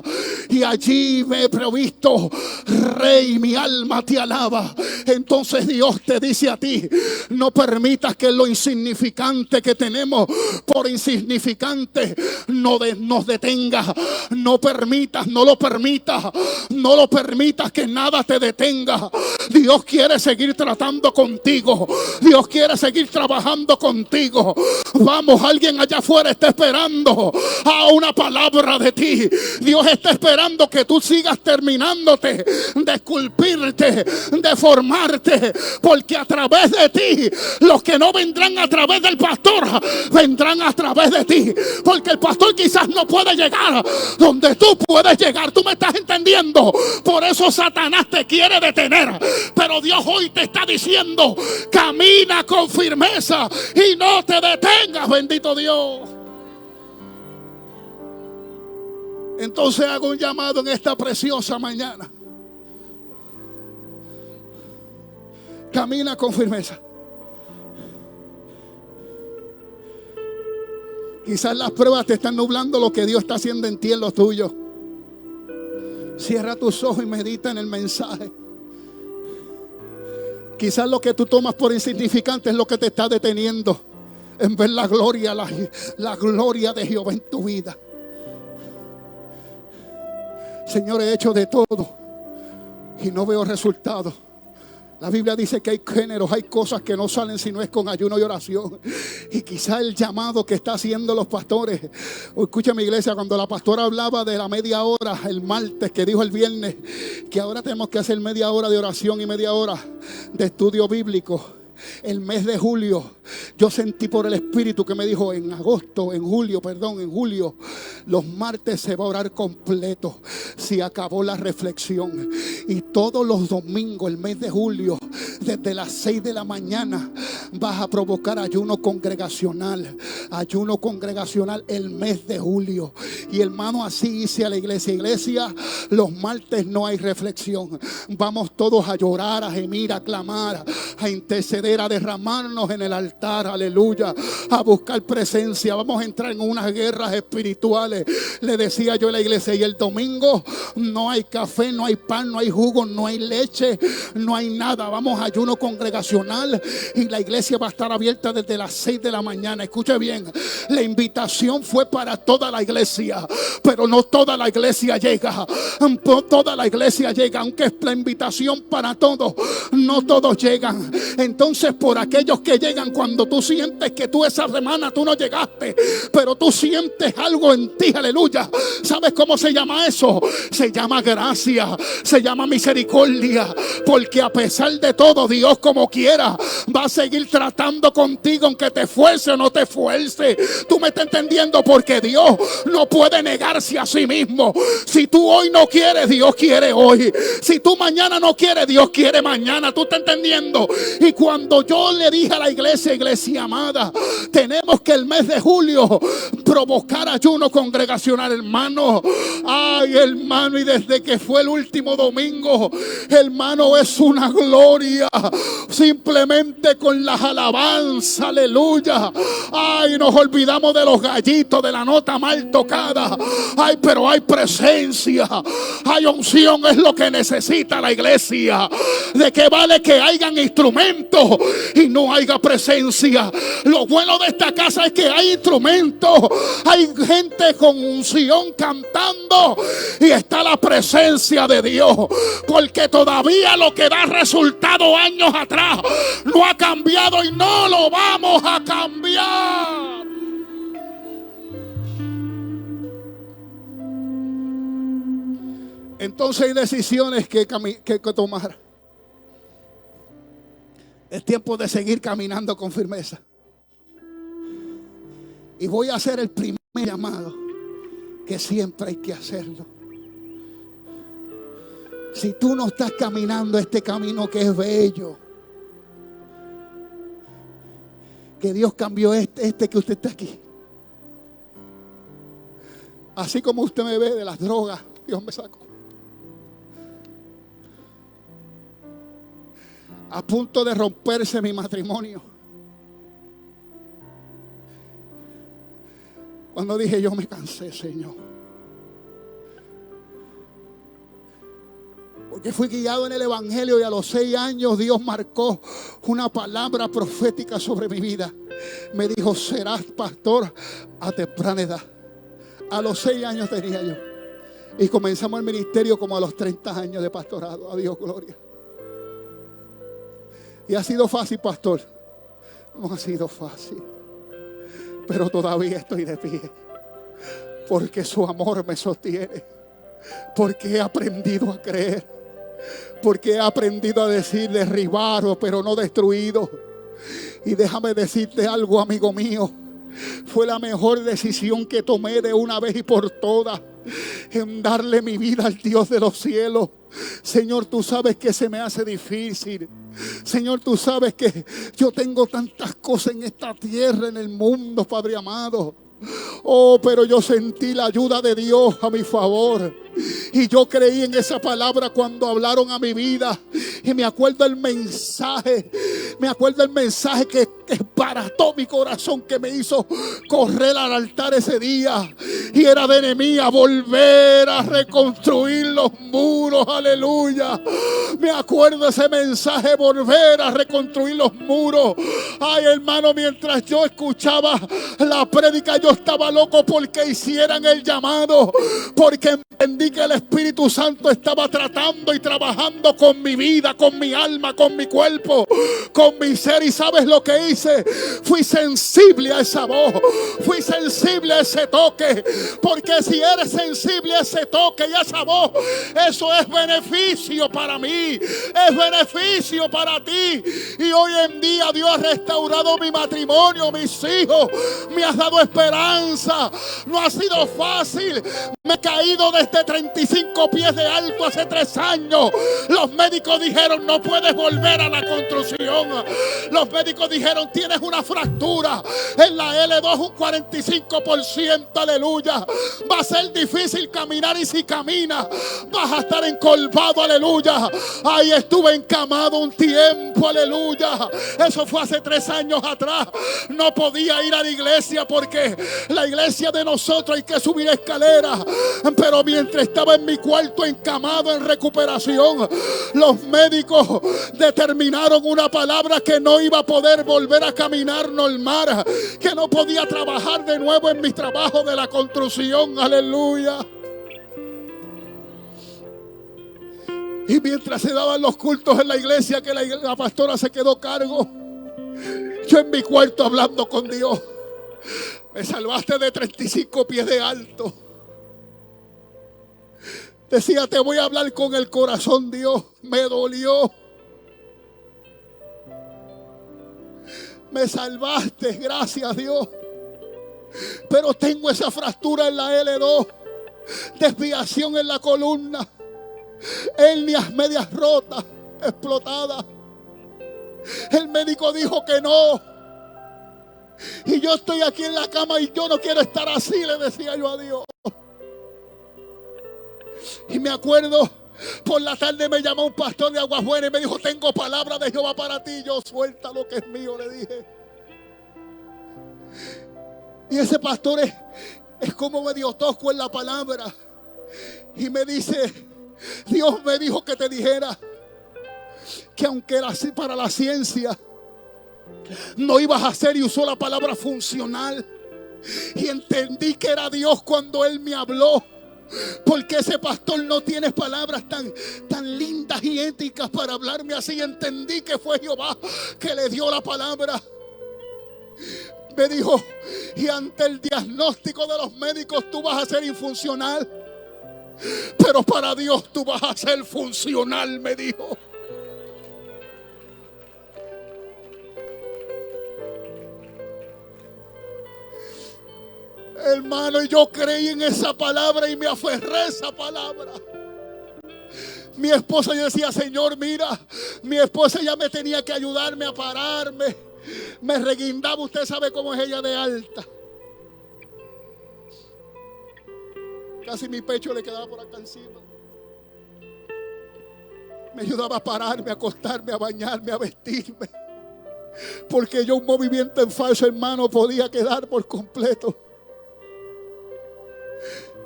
Y allí me he provisto, Rey, mi alma te alaba. Entonces Dios te dice a ti, no permitas que lo insignificante que tenemos por insignificante nos detenga. No lo permitas que nada te detenga. Dios quiere seguir tratando contigo. Dios quiere seguir trabajando contigo. Vamos, alguien allá afuera está esperando a una palabra de ti. Dios está esperando que tú sigas terminándote de esculpirte, de formarte, porque a través de ti, los que no vendrán a través del pastor, vendrán a través de ti, porque el pastor quizás no puede llegar donde tú puedes llegar. Tú me estás entendiendo. Por eso Satanás te quiere detener, pero Dios hoy te está diciendo, camina con firmeza y no te detengas. Bendito Dios. Entonces hago un llamado en esta preciosa mañana. Camina con firmeza. Quizás las pruebas te están nublando lo que Dios está haciendo en ti, en lo tuyo. Cierra tus ojos y medita en el mensaje. Quizás lo que tú tomas por insignificante es lo que te está deteniendo en ver la gloria de Jehová en tu vida. Señor, he hecho de todo y no veo resultados. La Biblia dice que hay géneros, hay cosas que no salen si no es con ayuno y oración. Y quizá el llamado que está haciendo los pastores. Escucha mi iglesia, cuando la pastora hablaba de la media hora el martes, que dijo el viernes, que ahora tenemos que hacer media hora de oración y media hora de estudio bíblico. El mes de julio Yo sentí por el Espíritu que me dijo en julio, los martes se va a orar completo. Se acabó la reflexión. Y todos los domingos, el mes de julio, desde las 6 de la mañana, vas a provocar ayuno congregacional. Ayuno congregacional el mes de julio. Y hermano, así hice a la iglesia. Iglesia, los martes no hay reflexión. Vamos todos a llorar, a gemir, a clamar, a interceder, a derramarnos en el altar, aleluya, a buscar presencia. Vamos a entrar en unas guerras espirituales. Le decía yo a la iglesia, y el domingo no hay café, no hay pan, no hay jugo, no hay leche, no hay nada. Vamos a ayuno congregacional y la iglesia va a estar abierta desde las 6 de la mañana. Escuche bien, la invitación fue para toda la iglesia, pero no toda la iglesia llega. No toda la iglesia llega, aunque es la invitación para todos, no todos llegan. Entonces, por aquellos que llegan, cuando tú sientes que tú esa semana tú no llegaste, pero tú sientes algo en ti, aleluya. ¿Sabes cómo se llama eso? Se llama gracia, se llama misericordia, porque a pesar de todo, Dios como quiera va a seguir tratando contigo, aunque te esfuerce o no te esfuerce. Tú me estás entendiendo, porque Dios no puede negarse a sí mismo. Si tú hoy no quieres, Dios quiere hoy. Si tú mañana no quieres, Dios quiere mañana. ¿Tú estás entendiendo? Y cuando yo le dije a la iglesia, iglesia amada, tenemos que el mes de julio provocar ayuno congregacional, hermano. Ay, hermano, y desde que fue el último domingo, hermano, es una gloria. Simplemente con las alabanzas, aleluya. Ay, nos olvidamos de los gallitos, de la nota mal tocada. Ay, pero hay presencia, hay unción, es lo que necesita la iglesia. ¿De qué vale que hayan instrumentos y no haya presencia? Lo bueno de esta casa es que hay instrumentos, hay gente con unción cantando y está la presencia de Dios, porque todavía lo que da resultado años atrás no ha cambiado y no lo vamos a cambiar. Entonces hay decisiones que tomar. Es tiempo de seguir caminando con firmeza. Y voy a hacer el primer llamado, que siempre hay que hacerlo. Si tú no estás caminando este camino que es bello, que Dios cambió este que usted está aquí. Así como usted me ve de las drogas, Dios me sacó. A punto de romperse mi matrimonio. Cuando dije, yo me cansé, Señor. Porque fui guiado en el evangelio y a los 6 años Dios marcó una palabra profética sobre mi vida. Me dijo, serás pastor a temprana edad. A los 6 años tenía yo. Y comenzamos el ministerio como a los 30 años de pastorado. A Dios gloria. Y ha sido fácil, pastor. No ha sido fácil. Pero todavía estoy de pie. Porque su amor me sostiene. Porque he aprendido a creer. Porque he aprendido a decir derribado, pero no destruido. Y déjame decirte algo, amigo mío. Fue la mejor decisión que tomé de una vez y por todas, en darle mi vida al Dios de los cielos. Señor, tú sabes que se me hace difícil. Señor, tú sabes que yo tengo tantas cosas en esta tierra, en el mundo, Padre amado. Oh, pero yo sentí la ayuda de Dios a mi favor. Y yo creí en esa palabra cuando hablaron a mi vida. Y me acuerdo el mensaje. Me acuerdo el mensaje que desbarató mi corazón, que me hizo correr al altar ese día. Y era de Nehemías, volver a reconstruir los muros. Aleluya. Me acuerdo ese mensaje, volver a reconstruir los muros. Ay, hermano, mientras yo escuchaba la prédica, yo estaba loco porque hicieran el llamado. Porque Entendí que el Espíritu Santo estaba tratando y trabajando con mi vida, con mi alma, con mi cuerpo, con mi ser. ¿Y sabes lo que hice? Fui sensible a esa voz, fui sensible a ese toque. Porque si eres sensible a ese toque y a esa voz, eso es beneficio para mí, es beneficio para ti. Y hoy en día Dios ha restaurado mi matrimonio, mis hijos, me has dado esperanza. No ha sido fácil. Me he caído desde 35 pies de alto hace 3 años. Los médicos dijeron: no puedes volver a la construcción. Los médicos dijeron: tienes una fractura en la L2, un 45%. Aleluya. Va a ser difícil caminar, y si caminas vas a estar encorvado. Aleluya. Ahí estuve encamado un tiempo. Aleluya. Eso fue hace 3 años atrás. No podía ir a la iglesia porque la iglesia de nosotros hay que subir escaleras. Pero mientras estaba en mi cuarto encamado en recuperación, los médicos determinaron una palabra: que no iba a poder volver a caminar normal, que no podía trabajar de nuevo en mis trabajos de la construcción. Aleluya. Y mientras se daban los cultos en la iglesia, que la pastora se quedó cargo, yo en mi cuarto hablando con Dios: me salvaste de 35 pies de alto. Decía: te voy a hablar con el corazón, Dios. Me dolió. Me salvaste, gracias Dios. Pero tengo esa fractura en la L2, desviación en la columna, hernias medias rotas, explotadas. El médico dijo que no. Y yo estoy aquí en la cama y yo no quiero estar así, le decía yo a Dios. Y me acuerdo, por la tarde me llamó un pastor de Aguas Buenas y me dijo: tengo palabra de Jehová para ti. Yo: suelta lo que es mío, le dije. Y ese pastor es como medio tosco en la palabra. Y me dice: Dios me dijo que te dijera que aunque era así para la ciencia, no ibas a hacer, y usó la palabra funcional. Y entendí que era Dios cuando Él me habló. Porque ese pastor no tiene palabras tan lindas y éticas para hablarme así. Entendí que fue Jehová que le dio la palabra. Me dijo: y ante el diagnóstico de los médicos tú vas a ser infuncional, pero para Dios tú vas a ser funcional, me dijo. Hermano, y yo creí en esa palabra y me aferré a esa palabra. Mi esposa, yo decía: Señor, mira, mi esposa ya me tenía que ayudarme a pararme. Me reguindaba, usted sabe cómo es ella de alta. Casi mi pecho le quedaba por acá encima. Me ayudaba a pararme, a acostarme, a bañarme, a vestirme. Porque yo un movimiento en falso, hermano, podía quedar por completo.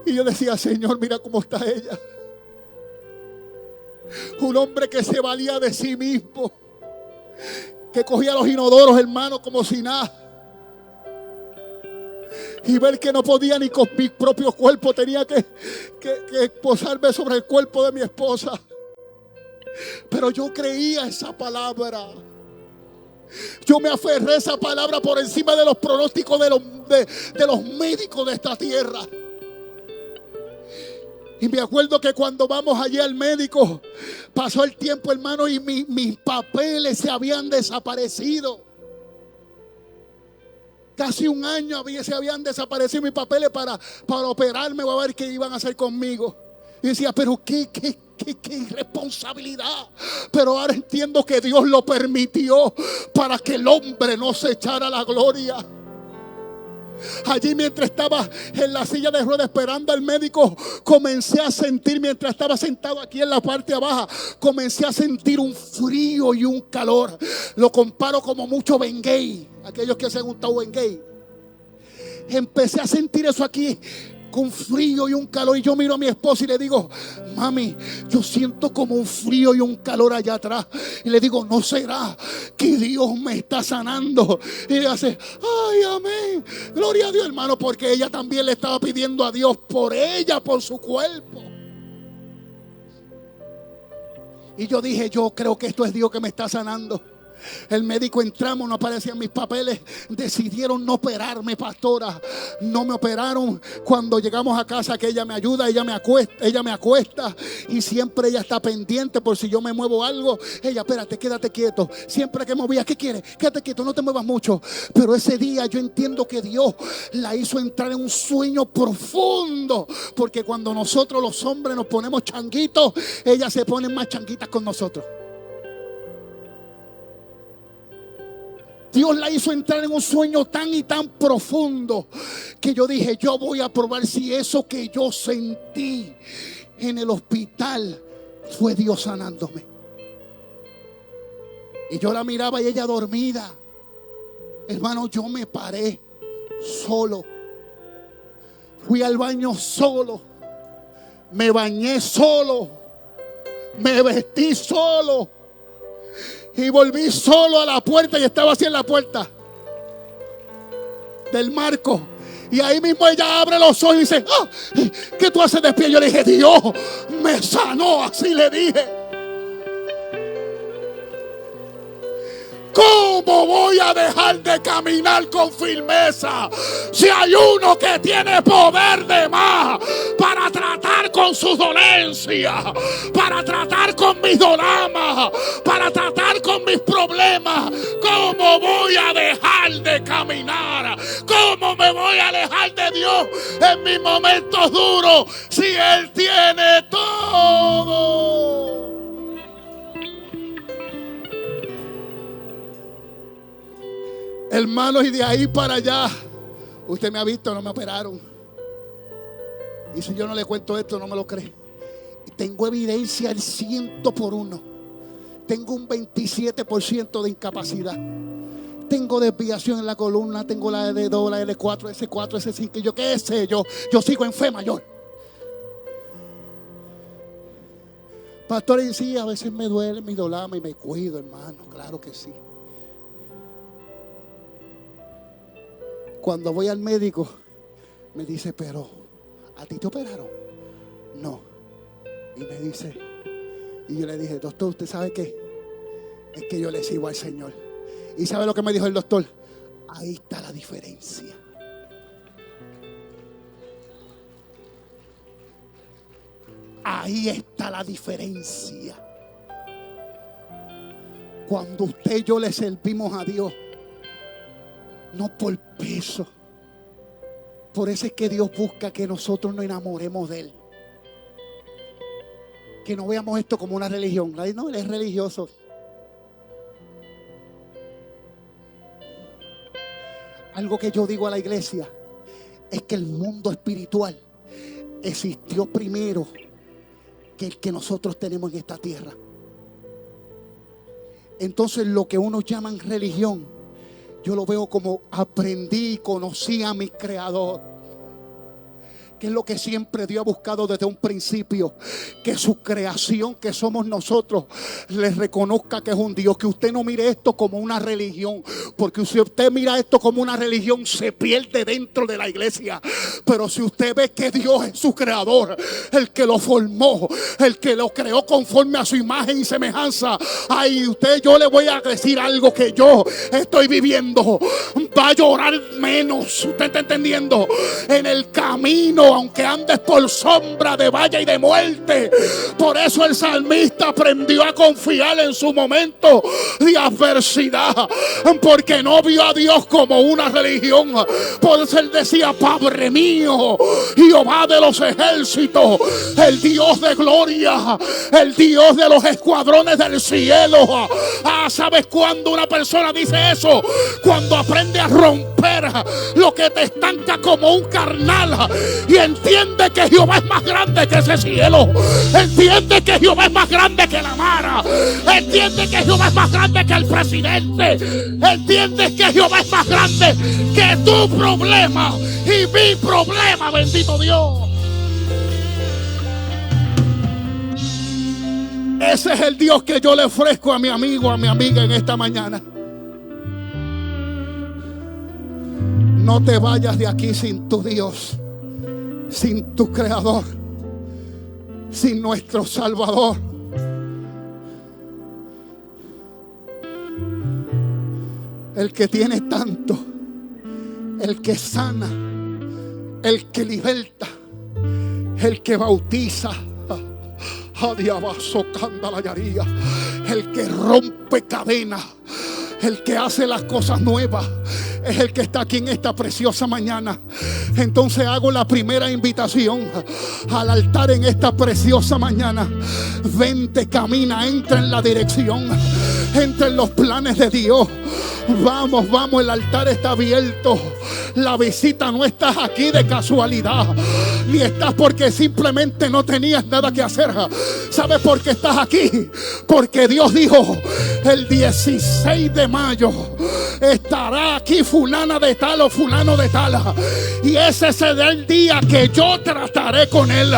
Y yo decía: Señor, mira cómo está ella. Un hombre que se valía de sí mismo, que cogía los inodoros, hermano, como si nada. Y ver que no podía ni con mi propio cuerpo, tenía que posarme sobre el cuerpo de mi esposa. Pero yo creía esa palabra. Yo me aferré a esa palabra por encima de los pronósticos de los médicos de esta tierra. Y me acuerdo que cuando vamos allí al médico, pasó el tiempo, hermano, y mis papeles se habían desaparecido. Casi un año se habían desaparecido mis papeles para operarme o a ver qué iban a hacer conmigo. Y decía: pero qué irresponsabilidad. Pero ahora entiendo que Dios lo permitió para que el hombre no se echara la gloria. Allí, mientras estaba en la silla de ruedas esperando al médico, comencé a sentir, mientras estaba sentado aquí en la parte baja, comencé a sentir un frío y un calor. Lo comparo como mucho Bengay, aquellos que se han gustado Bengay. Empecé a sentir eso aquí, con frío y un calor. Y yo miro a mi esposa y le digo: mami, yo siento como un frío y un calor allá atrás. Y le digo: ¿no será que Dios me está sanando? Y ella hace: ay, amén, gloria a Dios, hermano, porque ella también le estaba pidiendo a Dios por ella, por su cuerpo. Y yo dije, yo creo que esto es Dios que me está sanando. El médico, entramos, no aparecían mis papeles. Decidieron no operarme, pastora. No me operaron. Cuando llegamos a casa, que ella me ayuda, ella me acuesta. Y siempre ella está pendiente por si yo me muevo algo. Ella, espérate, quédate quieto. Siempre que movía, ¿qué quieres? Quédate quieto, no te muevas mucho. Pero ese día yo entiendo que Dios la hizo entrar en un sueño profundo. Porque cuando nosotros los hombres nos ponemos changuitos, ellas se ponen más changuitas con nosotros. Dios la hizo entrar en un sueño tan y tan profundo que yo dije, yo voy a probar si eso que yo sentí en el hospital fue Dios sanándome. Y yo la miraba y ella dormida. Hermano, yo me paré solo. Fui al baño solo. Me bañé solo. Me vestí solo. Y volví solo a la puerta y estaba así en la puerta del marco. Y ahí mismo ella abre los ojos y dice, ah, ¿qué tú haces de pie? Yo le dije, Dios me sanó, así le dije. ¿Cómo voy a dejar de caminar con firmeza si hay uno que tiene poder de más para tratar con sus dolencias, para tratar con mis dramas, para tratar con mis problemas? ¿Cómo voy a dejar de caminar? ¿Cómo me voy a alejar de Dios en mis momentos duros si Él tiene todo? Hermanos, y de ahí para allá, usted me ha visto, no me operaron. Y si yo no le cuento esto, no me lo cree. Tengo evidencia al 100%. Tengo un 27% de incapacidad. Tengo desviación en la columna. Tengo la D2, la L4, S4, S5. Y yo qué sé, yo sigo en fe mayor. Pastor, y sí, a veces me duele mi dolama y me cuido, hermano. Claro que sí. Cuando voy al médico, me dice, pero ¿a ti te operaron? No. Y me dice, y yo le dije, doctor, ¿usted sabe qué? Es que yo le sigo al Señor. ¿Y sabe lo que me dijo el doctor? Ahí está la diferencia. Ahí está la diferencia. Cuando usted y yo le servimos a Dios, no por peso. Por eso es que Dios busca que nosotros nos enamoremos de Él. Que no veamos esto como una religión. No, Él es religioso. Algo que yo digo a la iglesia es que el mundo espiritual existió primero que el que nosotros tenemos en esta tierra. Entonces lo que unos llaman religión, yo lo veo como aprendí y conocí a mi Creador. Que es lo que siempre Dios ha buscado desde un principio. Que su creación, que somos nosotros, le reconozca que es un Dios. Que usted no mire esto como una religión. Porque si usted mira esto como una religión, se pierde dentro de la iglesia. Pero si usted ve que Dios es su creador, el que lo formó, el que lo creó conforme a su imagen y semejanza, ay, yo le voy a decir algo que yo estoy viviendo. Va a llorar menos. ¿Usted está entendiendo? En el camino, aunque andes por sombra de valle y de muerte. Por eso el salmista aprendió a confiar en su momento de adversidad, porque no vio a Dios como una religión. Por eso él decía, Padre mío, Jehová de los ejércitos, el Dios de gloria, el Dios de los escuadrones del cielo. ¿Sabes cuándo una persona dice eso? Cuando aprende a romper lo que te estanca como un carnal y entiende que Jehová es más grande que ese cielo, entiende que Jehová es más grande que la mar, entiende que Jehová es más grande que el presidente, entiende que Jehová es más grande que tu problema y mi problema, bendito Dios. Ese es el Dios que yo le ofrezco a mi amigo, a mi amiga en esta mañana. No te vayas de aquí sin tu Dios, sin tu Creador, sin nuestro Salvador. el que tiene tanto, el que sana, el que liberta, el que bautiza, el que rompe cadenas, el que hace las cosas nuevas, es el que está aquí en esta preciosa mañana. Entonces hago la primera invitación al altar en esta preciosa mañana. Vente, camina, entra en la dirección, entra en los planes de Dios. Vamos, vamos, el altar está abierto. La visita no estás aquí de casualidad, ni estás porque simplemente no tenías nada que hacer. ¿Sabes por qué estás aquí? Porque Dios dijo: el 16 de mayo estará aquí fulana de tal o fulano de tal, y ese será el día que yo trataré con él,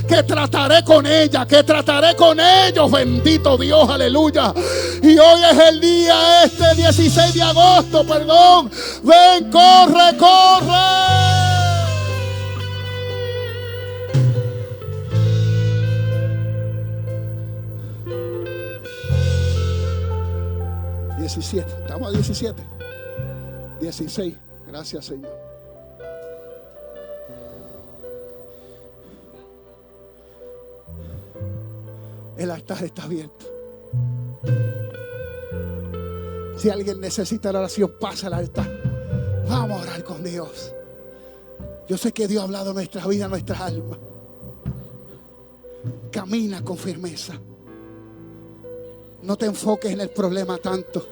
que trataré con ella, que trataré con ellos. Bendito Dios, aleluya. Y hoy es el día 16 de agosto, perdón. Ven, corre, corre. Estamos a 17. 16. Gracias, Señor. El altar está abierto. Si alguien necesita la oración, pasa al altar. Vamos a orar con Dios. Yo sé que Dios ha hablado en nuestra vida, en nuestras almas. Camina con firmeza. No te enfoques en el problema tanto.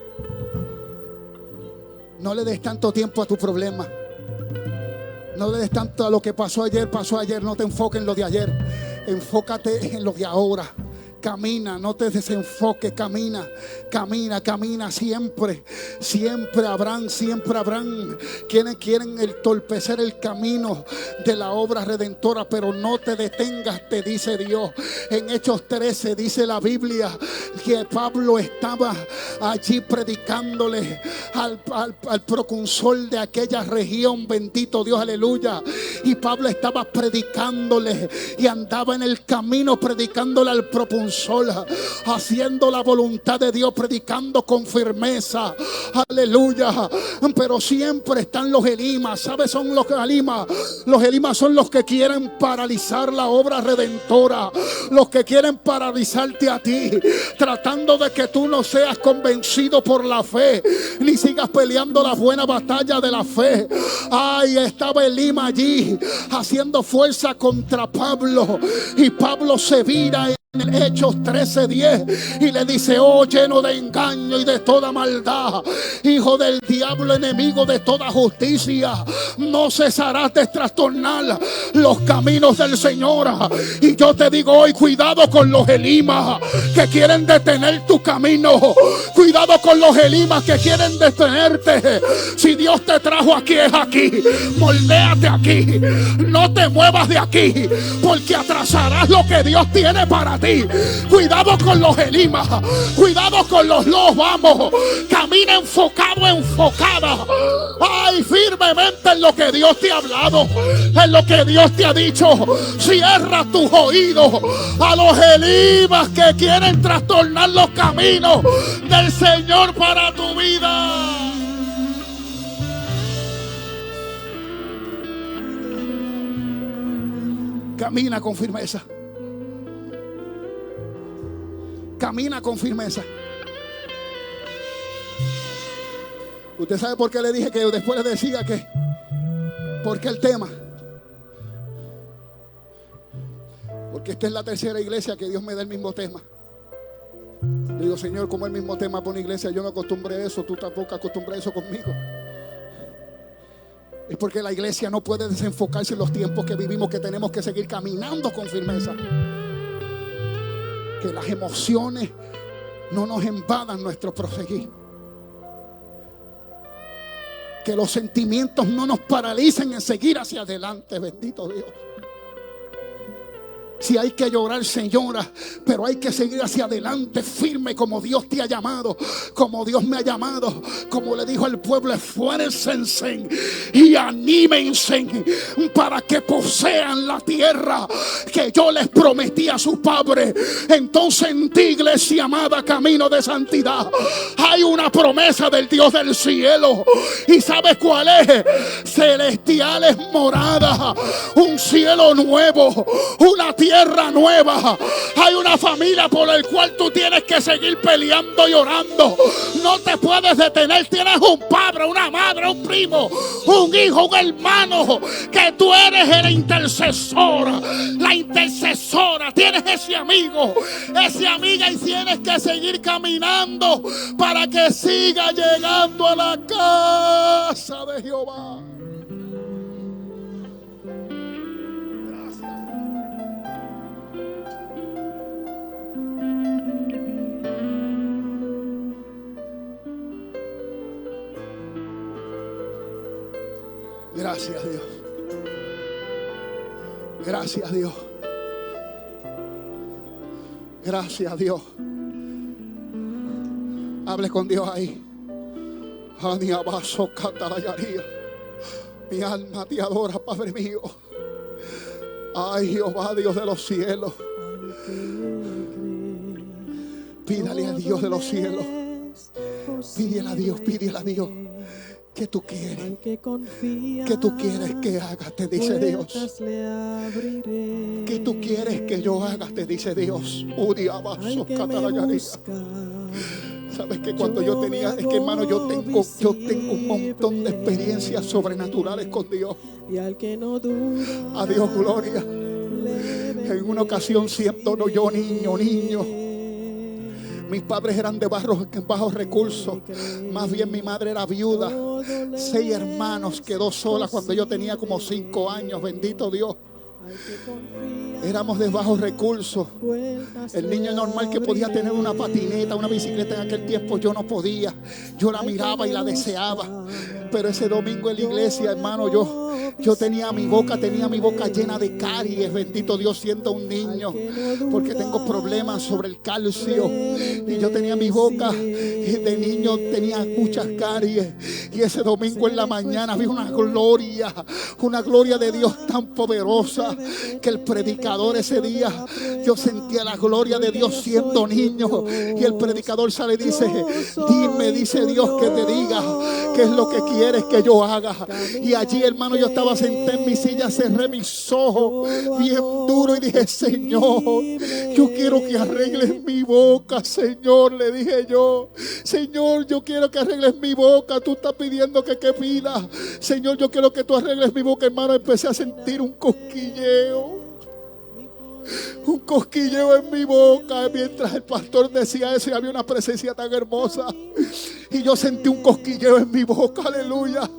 No le des tanto tiempo a tu problema. No le des tanto a lo que pasó ayer, pasó ayer. No te enfoques en lo de ayer. Enfócate en lo de ahora. Camina, no te desenfoques, camina, camina, camina siempre. Siempre habrán quienes quieren entorpecer el camino de la obra redentora, pero no te detengas, te dice Dios. En Hechos 13 dice la Biblia que Pablo estaba allí predicándole al proconsol de aquella región, bendito Dios, aleluya. Y Pablo estaba predicándole y andaba en el camino predicándole al proconsol, haciendo la voluntad de Dios, predicando con firmeza, aleluya. Pero siempre están los elimas. ¿Sabes? Son los elimas. Los elimas son los que quieren paralizar la obra redentora, los que quieren paralizarte a ti, tratando de que tú no seas convencido por la fe, ni sigas peleando la buena batalla de la fe. Ay, estaba Elima allí haciendo fuerza contra Pablo, y Pablo se vira en Hechos 13:10 y le dice: oh, lleno de engaño y de toda maldad, hijo del diablo, enemigo de toda justicia, no cesarás de trastornar los caminos del Señor. Y yo te digo hoy: cuidado con los elimas que quieren detener tu camino. Cuidado con los elimas que quieren detenerte. Si Dios te trajo aquí, es aquí. Moldéate aquí. No te muevas de aquí, porque atrasarás lo que Dios tiene para ti. Cuidado con los elimas, cuidado con los lobos. Vamos, camina enfocado, enfocada. Ay, firmemente en lo que Dios te ha hablado, en lo que Dios te ha dicho. Cierra tus oídos a los elimas que quieren trastornar los caminos del Señor para tu vida. Camina con firmeza. Camina con firmeza. Usted sabe por qué le dije que después le decía que, ¿por qué el tema? Porque esta es la tercera iglesia que Dios me da el mismo tema. Le digo: Señor, como el mismo tema para una iglesia, yo no acostumbré a eso, tú tampoco acostumbras eso conmigo. Es porque la iglesia no puede desenfocarse en los tiempos que vivimos, que tenemos que seguir caminando con firmeza. Que las emociones no nos invadan nuestro proseguir. Que los sentimientos no nos paralicen en seguir hacia adelante. Bendito Dios. Si hay que llorar, señora, pero hay que seguir hacia adelante firme como Dios te ha llamado, como Dios me ha llamado. Como le dijo al pueblo, esfuércense y anímense para que posean la tierra que yo les prometí a sus padres. Entonces en ti, iglesia amada, camino de santidad, hay una promesa del Dios del cielo. ¿Y sabes cuál es? Celestiales moradas, un cielo nuevo, una tierra nueva. Hay una familia por la cual tú tienes que seguir peleando y orando. No te puedes detener. Tienes un padre, una madre, un primo, un hijo, un hermano, que tú eres el intercesor, la intercesora. Tienes ese amigo, esa amiga, y tienes que seguir caminando para que siga llegando a la casa de Jehová. Gracias, Dios. Gracias, Dios. Gracias, Dios. Hable con Dios ahí. Mi alma te adora, Padre mío. Ay, Jehová, Dios de los cielos. Pídale a Dios de los cielos. Pídele a Dios, pídele a Dios. ¿Qué tú quieres? ¿Qué tú quieres que haga? Te dice Dios. ¿Qué tú quieres que yo haga? Te dice Dios. Sabes que cuando yo tenía, es que hermano, yo tengo un montón de experiencias sobrenaturales con Dios. A Dios gloria. En una ocasión, siendo yo niño, mis padres eran de bajos recursos. Más bien mi madre era viuda. 6 hermanos, quedó sola cuando yo tenía como 5 años. Bendito Dios. Éramos de bajos recursos. El niño normal que podía tener una patineta, una bicicleta en aquel tiempo, yo no podía. Yo la miraba y la deseaba. Pero ese domingo en la iglesia, hermano, yo tenía mi boca llena de caries. Bendito Dios, siendo un niño, porque tengo problemas sobre el calcio. Y yo tenía mi boca de niño, tenía muchas caries. Y ese domingo en la mañana vi una gloria de Dios tan poderosa, que el predicador ese día, yo sentía la gloria de Dios siendo niño. Y el predicador sale y dice: dime, dice Dios, que te diga qué es lo que quieres que yo haga. Y allí, hermano, yo estaba sentado en mi silla, cerré mis ojos bien duro y dije: Señor, yo quiero que arregles mi boca, Señor. Le dije yo: Señor, yo quiero que arregles mi boca. Tú estás pidiendo que pida. Señor, yo quiero que tú arregles mi boca, hermano. Empecé a sentir un cosquilleo en mi boca mientras el pastor decía eso, y había una presencia tan hermosa. Y yo sentí un cosquilleo en mi boca, aleluya.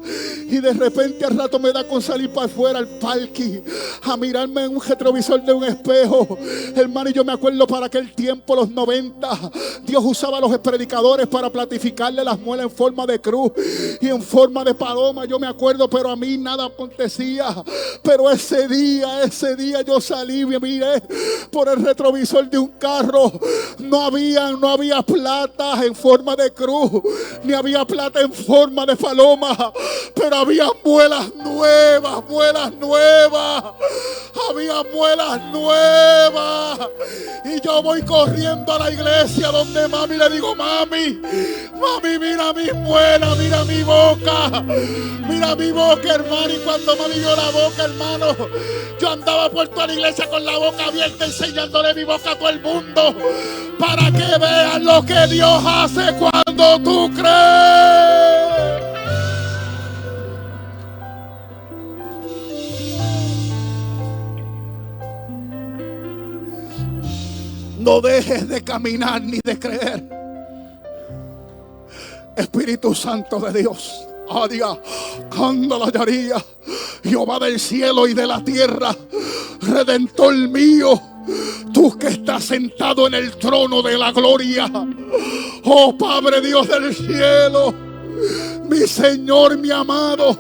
Y de repente al rato me da con salir para afuera al parque a mirarme en un retrovisor de un espejo. Hermano, y yo me acuerdo, para aquel tiempo, los 90, Dios usaba a los predicadores para platificarle las muelas en forma de cruz y en forma de paloma. Yo me acuerdo, pero a mí nada acontecía. Pero ese día yo salí y me miré por el retrovisor de un carro. No había plata en forma de cruz, ni había plata en forma de paloma, pero había muelas nuevas. Había muelas nuevas. Y yo voy corriendo a la iglesia donde mami, le digo: mami, mira mi muela, mira mi boca, hermano. Y cuando mami vio la boca, hermano, yo andaba por toda la iglesia con la boca abierta, enseñándole mi boca a todo el mundo, para que vean lo que Dios hace cuando tú crees. No dejes de caminar ni de creer. Espíritu Santo de Dios, Jehová del cielo y de la tierra, Redentor mío, tú que estás sentado en el trono de la gloria, oh Padre Dios del cielo, mi Señor, mi amado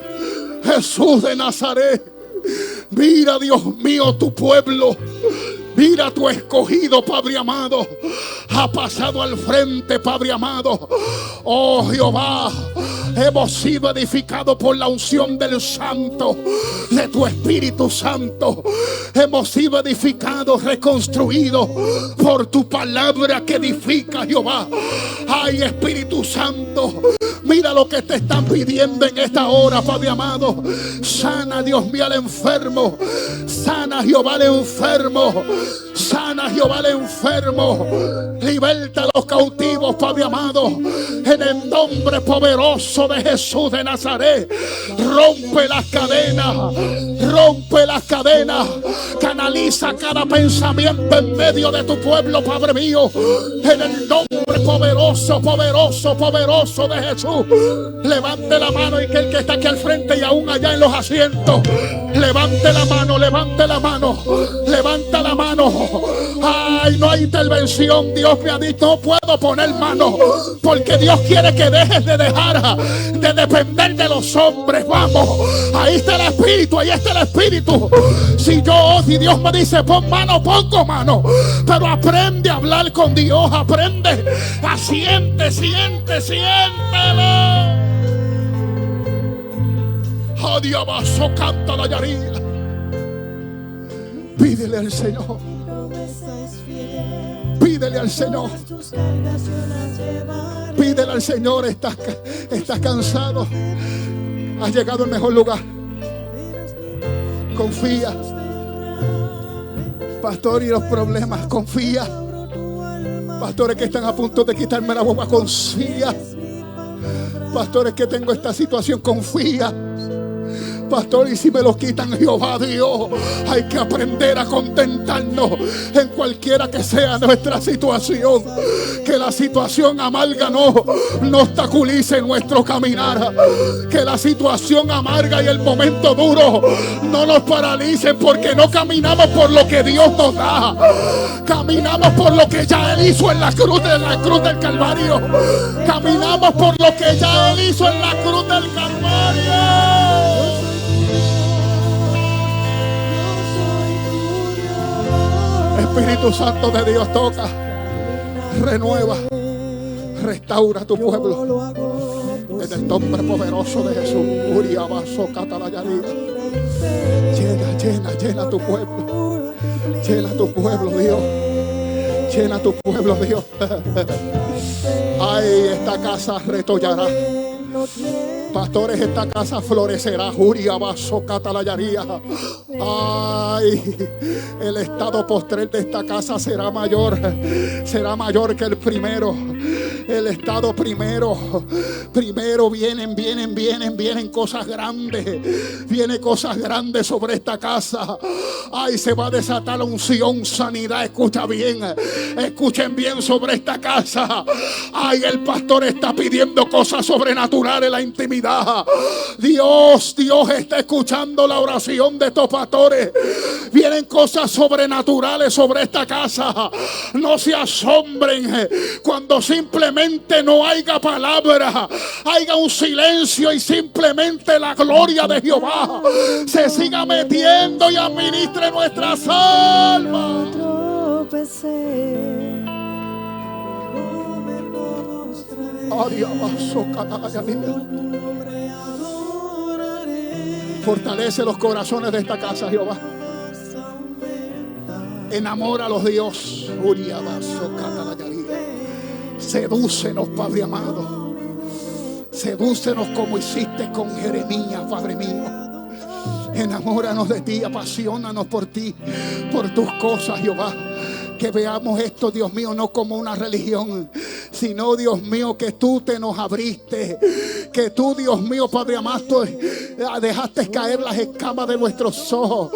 Jesús de Nazaret. Mira, Dios mío, tu pueblo Mira, tu escogido, Padre amado, ha pasado al frente, Padre amado. Oh Jehová, hemos sido edificados por la unción del Santo, de tu Espíritu Santo. Hemos sido edificados, reconstruidos por tu palabra que edifica, Jehová. Ay, Espíritu Santo, mira lo que te están pidiendo en esta hora, Padre amado. Sana, Dios mío, al enfermo. Sana, Jehová, al enfermo. Sana, Jehová, al enfermo. Liberta a los cautivos, Padre amado. En el nombre poderoso de Jesús de Nazaret. Rompe las cadenas. Rompe las cadenas. Canaliza cada pensamiento en medio de tu pueblo, Padre mío. En el nombre poderoso, poderoso, poderoso de Jesús. Levante la mano y que el que está aquí al frente y aún allá en los asientos, levante la mano, levante la mano, levanta la mano. Ay, no hay intervención. Dios me ha dicho, no puedo poner mano, porque Dios quiere que dejes de dejar de depender de los hombres. Vamos, ahí está el Espíritu, ahí está el Espíritu. Si Dios me dice pon mano, pongo mano, pero aprende a hablar con Dios, aprende a siéntelo. Oh, Dios, canta la llaría. Pídele al Señor. Pídele al Señor. Pídele al Señor. Estás cansado. Has llegado al mejor lugar. Confía. Pastor, y los problemas, confía. Pastores que están a punto de quitarme la boca, confía. Pastores que tengo esta situación, confía. Pastor, y si me los quitan, Jehová Dios, hay que aprender a contentarnos en cualquiera que sea nuestra situación. Que la situación amarga no obstaculice nuestro caminar. Que la situación amarga y el momento duro no nos paralicen, porque no caminamos por lo que Dios nos da. Caminamos por lo que ya Él hizo en la cruz del Calvario. Caminamos por lo que ya Él hizo en la cruz del Calvario. Espíritu Santo de Dios, toca, renueva, restaura tu pueblo en el nombre poderoso de Jesús. Llena tu pueblo, llena tu pueblo, Dios, llena tu pueblo, Dios. Ay, esta casa retollará. Pastores, esta casa florecerá. Ay, el estado postrer de esta casa será mayor que el primero. El estado primero vienen cosas grandes. Vienen cosas grandes sobre esta casa. Ay, se va a desatar la unción, sanidad. Escucha bien, escuchen bien sobre esta casa. Ay, el pastor está pidiendo cosas sobrenaturales en la intimidad. Dios está escuchando la oración de estos pastores. Vienen cosas sobrenaturales sobre esta casa. No se asombren cuando simplemente no haya palabra, haya un silencio y simplemente la gloria de Jehová se siga metiendo y administre nuestras almas. Fortalece los corazones de esta casa, Jehová. Enamóralos, Dios. Sedúcenos, Padre amado. Sedúcenos como hiciste con Jeremías, Padre mío. Enamóranos de ti, apasionanos por ti, por tus cosas, Jehová. Que veamos esto, Dios mío, no como una religión, sino, Dios mío, que tú te nos abriste. Que tú, Dios mío, Padre amado, dejaste caer las escamas de nuestros ojos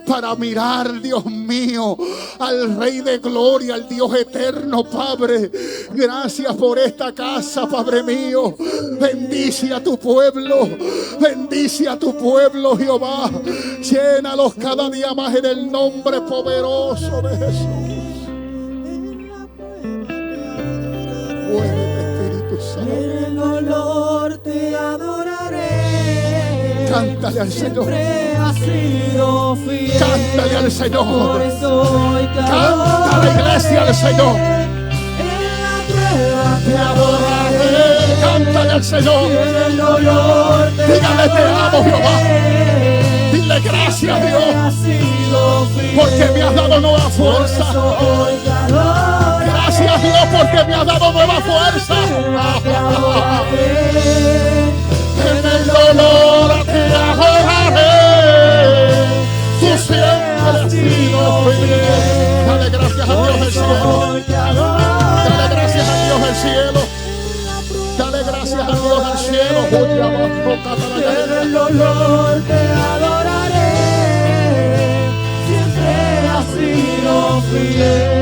para mirar, Dios mío, al Rey de Gloria, al Dios eterno, Padre. Gracias por esta casa, Padre mío. Bendice a tu pueblo, bendice a tu pueblo, Jehová. Llénalos cada día más en el nombre poderoso de Jesús. Espíritu Santo. En el dolor te adoraré. Cántale al Señor. Siempre has sido fiel. Cántale iglesia del Señor. Por eso hoy te Canta la iglesia del Señor. En la prueba te adoraré. Cántale al Señor. Y en el dolor te Dígale te amo, Jehová. adoraré. Dile gracias, Siempre Dios, has sido fiel. porque me has dado nueva Por fuerza. eso hoy te adoraré. Gracias, Dios, porque me has dado nueva fuerza. Te adoraré. En el dolor te adoraré. Tú siempre has sido fiel. Dale gracias a Dios del cielo. Dale gracias a Dios del cielo. Dale gracias a Dios del cielo. En el dolor te adoraré. Siempre has sido fiel.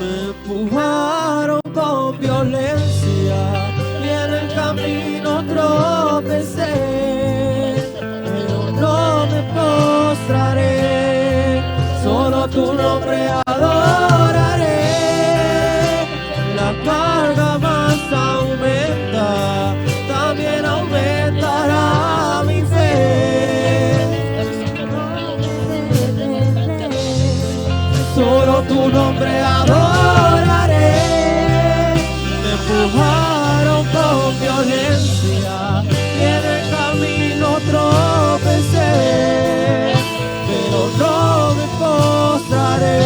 Me empujaron con violencia y en el camino tropecé. Pero no me postraré, solo tu nombre adoraré. La carga más aumenta, también aumentará mi fe. Solo tu nombre adoraré. Me empujaron con violencia y en el camino tropecé, pero no me postraré.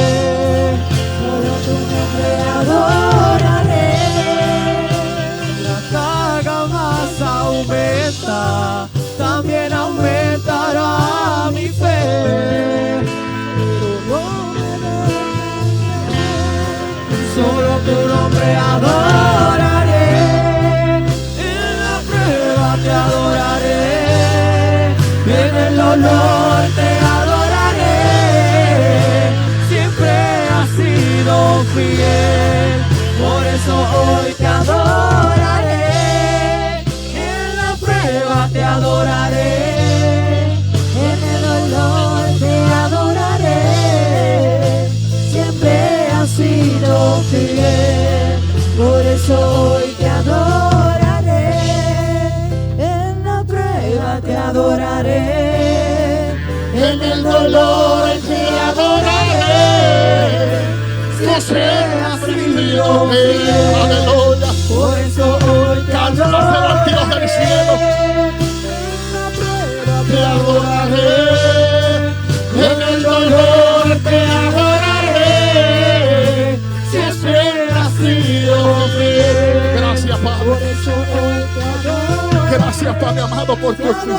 Solo tu nombre adoraré. La carga más aumenta, también aumentará mi fe. Solo tu nombre adoraré. En la prueba te adoraré. En el dolor te adoraré. Siempre has sido fiel. Por eso hoy te adoraré. En la prueba te adoraré. En el dolor te adoraré. Siempre has sido fiel, por eso hoy te adoraré. En la prueba te adoraré, en el dolor te adoraré. Siempre has sido fiel, Aleluya. por eso hoy te Cántale al Dios del cielo. En la prueba Te adoraré. En el dolor te adoraré. Siempre has sido fiel. Gracias, por Padre. eso hoy te adoraré. Gracias, Padre amado, por tu oficio.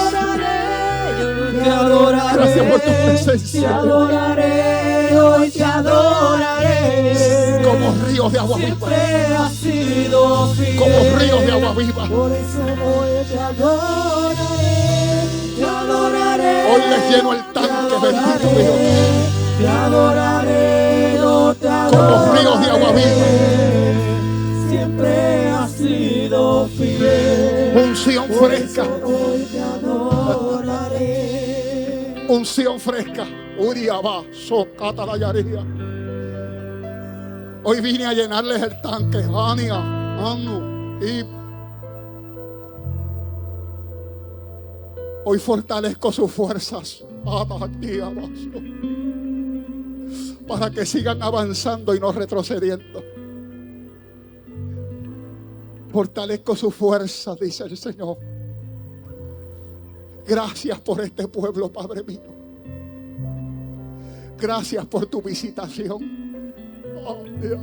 Te adoraré, Gracias por tu presencia. te adoraré, hoy te adoraré. Como ríos de agua viva. Siempre has sido fiel. Como ríos de agua viva. Por eso hoy te adoraré, te adoraré. Hoy les lleno el tanque, bendito Dios. Te adoraré, no te adoraré. Como ríos de agua viva. Siempre has sido fiel. Unción fresca. Hoy te adoraré. Unción fresca. Uriaba, socata la yaría. Hoy vine a llenarles el tanque. Ania, Anu, y hoy fortalezco sus fuerzas. Para que sigan avanzando y no retrocediendo. Fortalezco sus fuerzas, dice el Señor. Gracias por este pueblo, Padre mío. Gracias por tu visitación. Oh, Dios.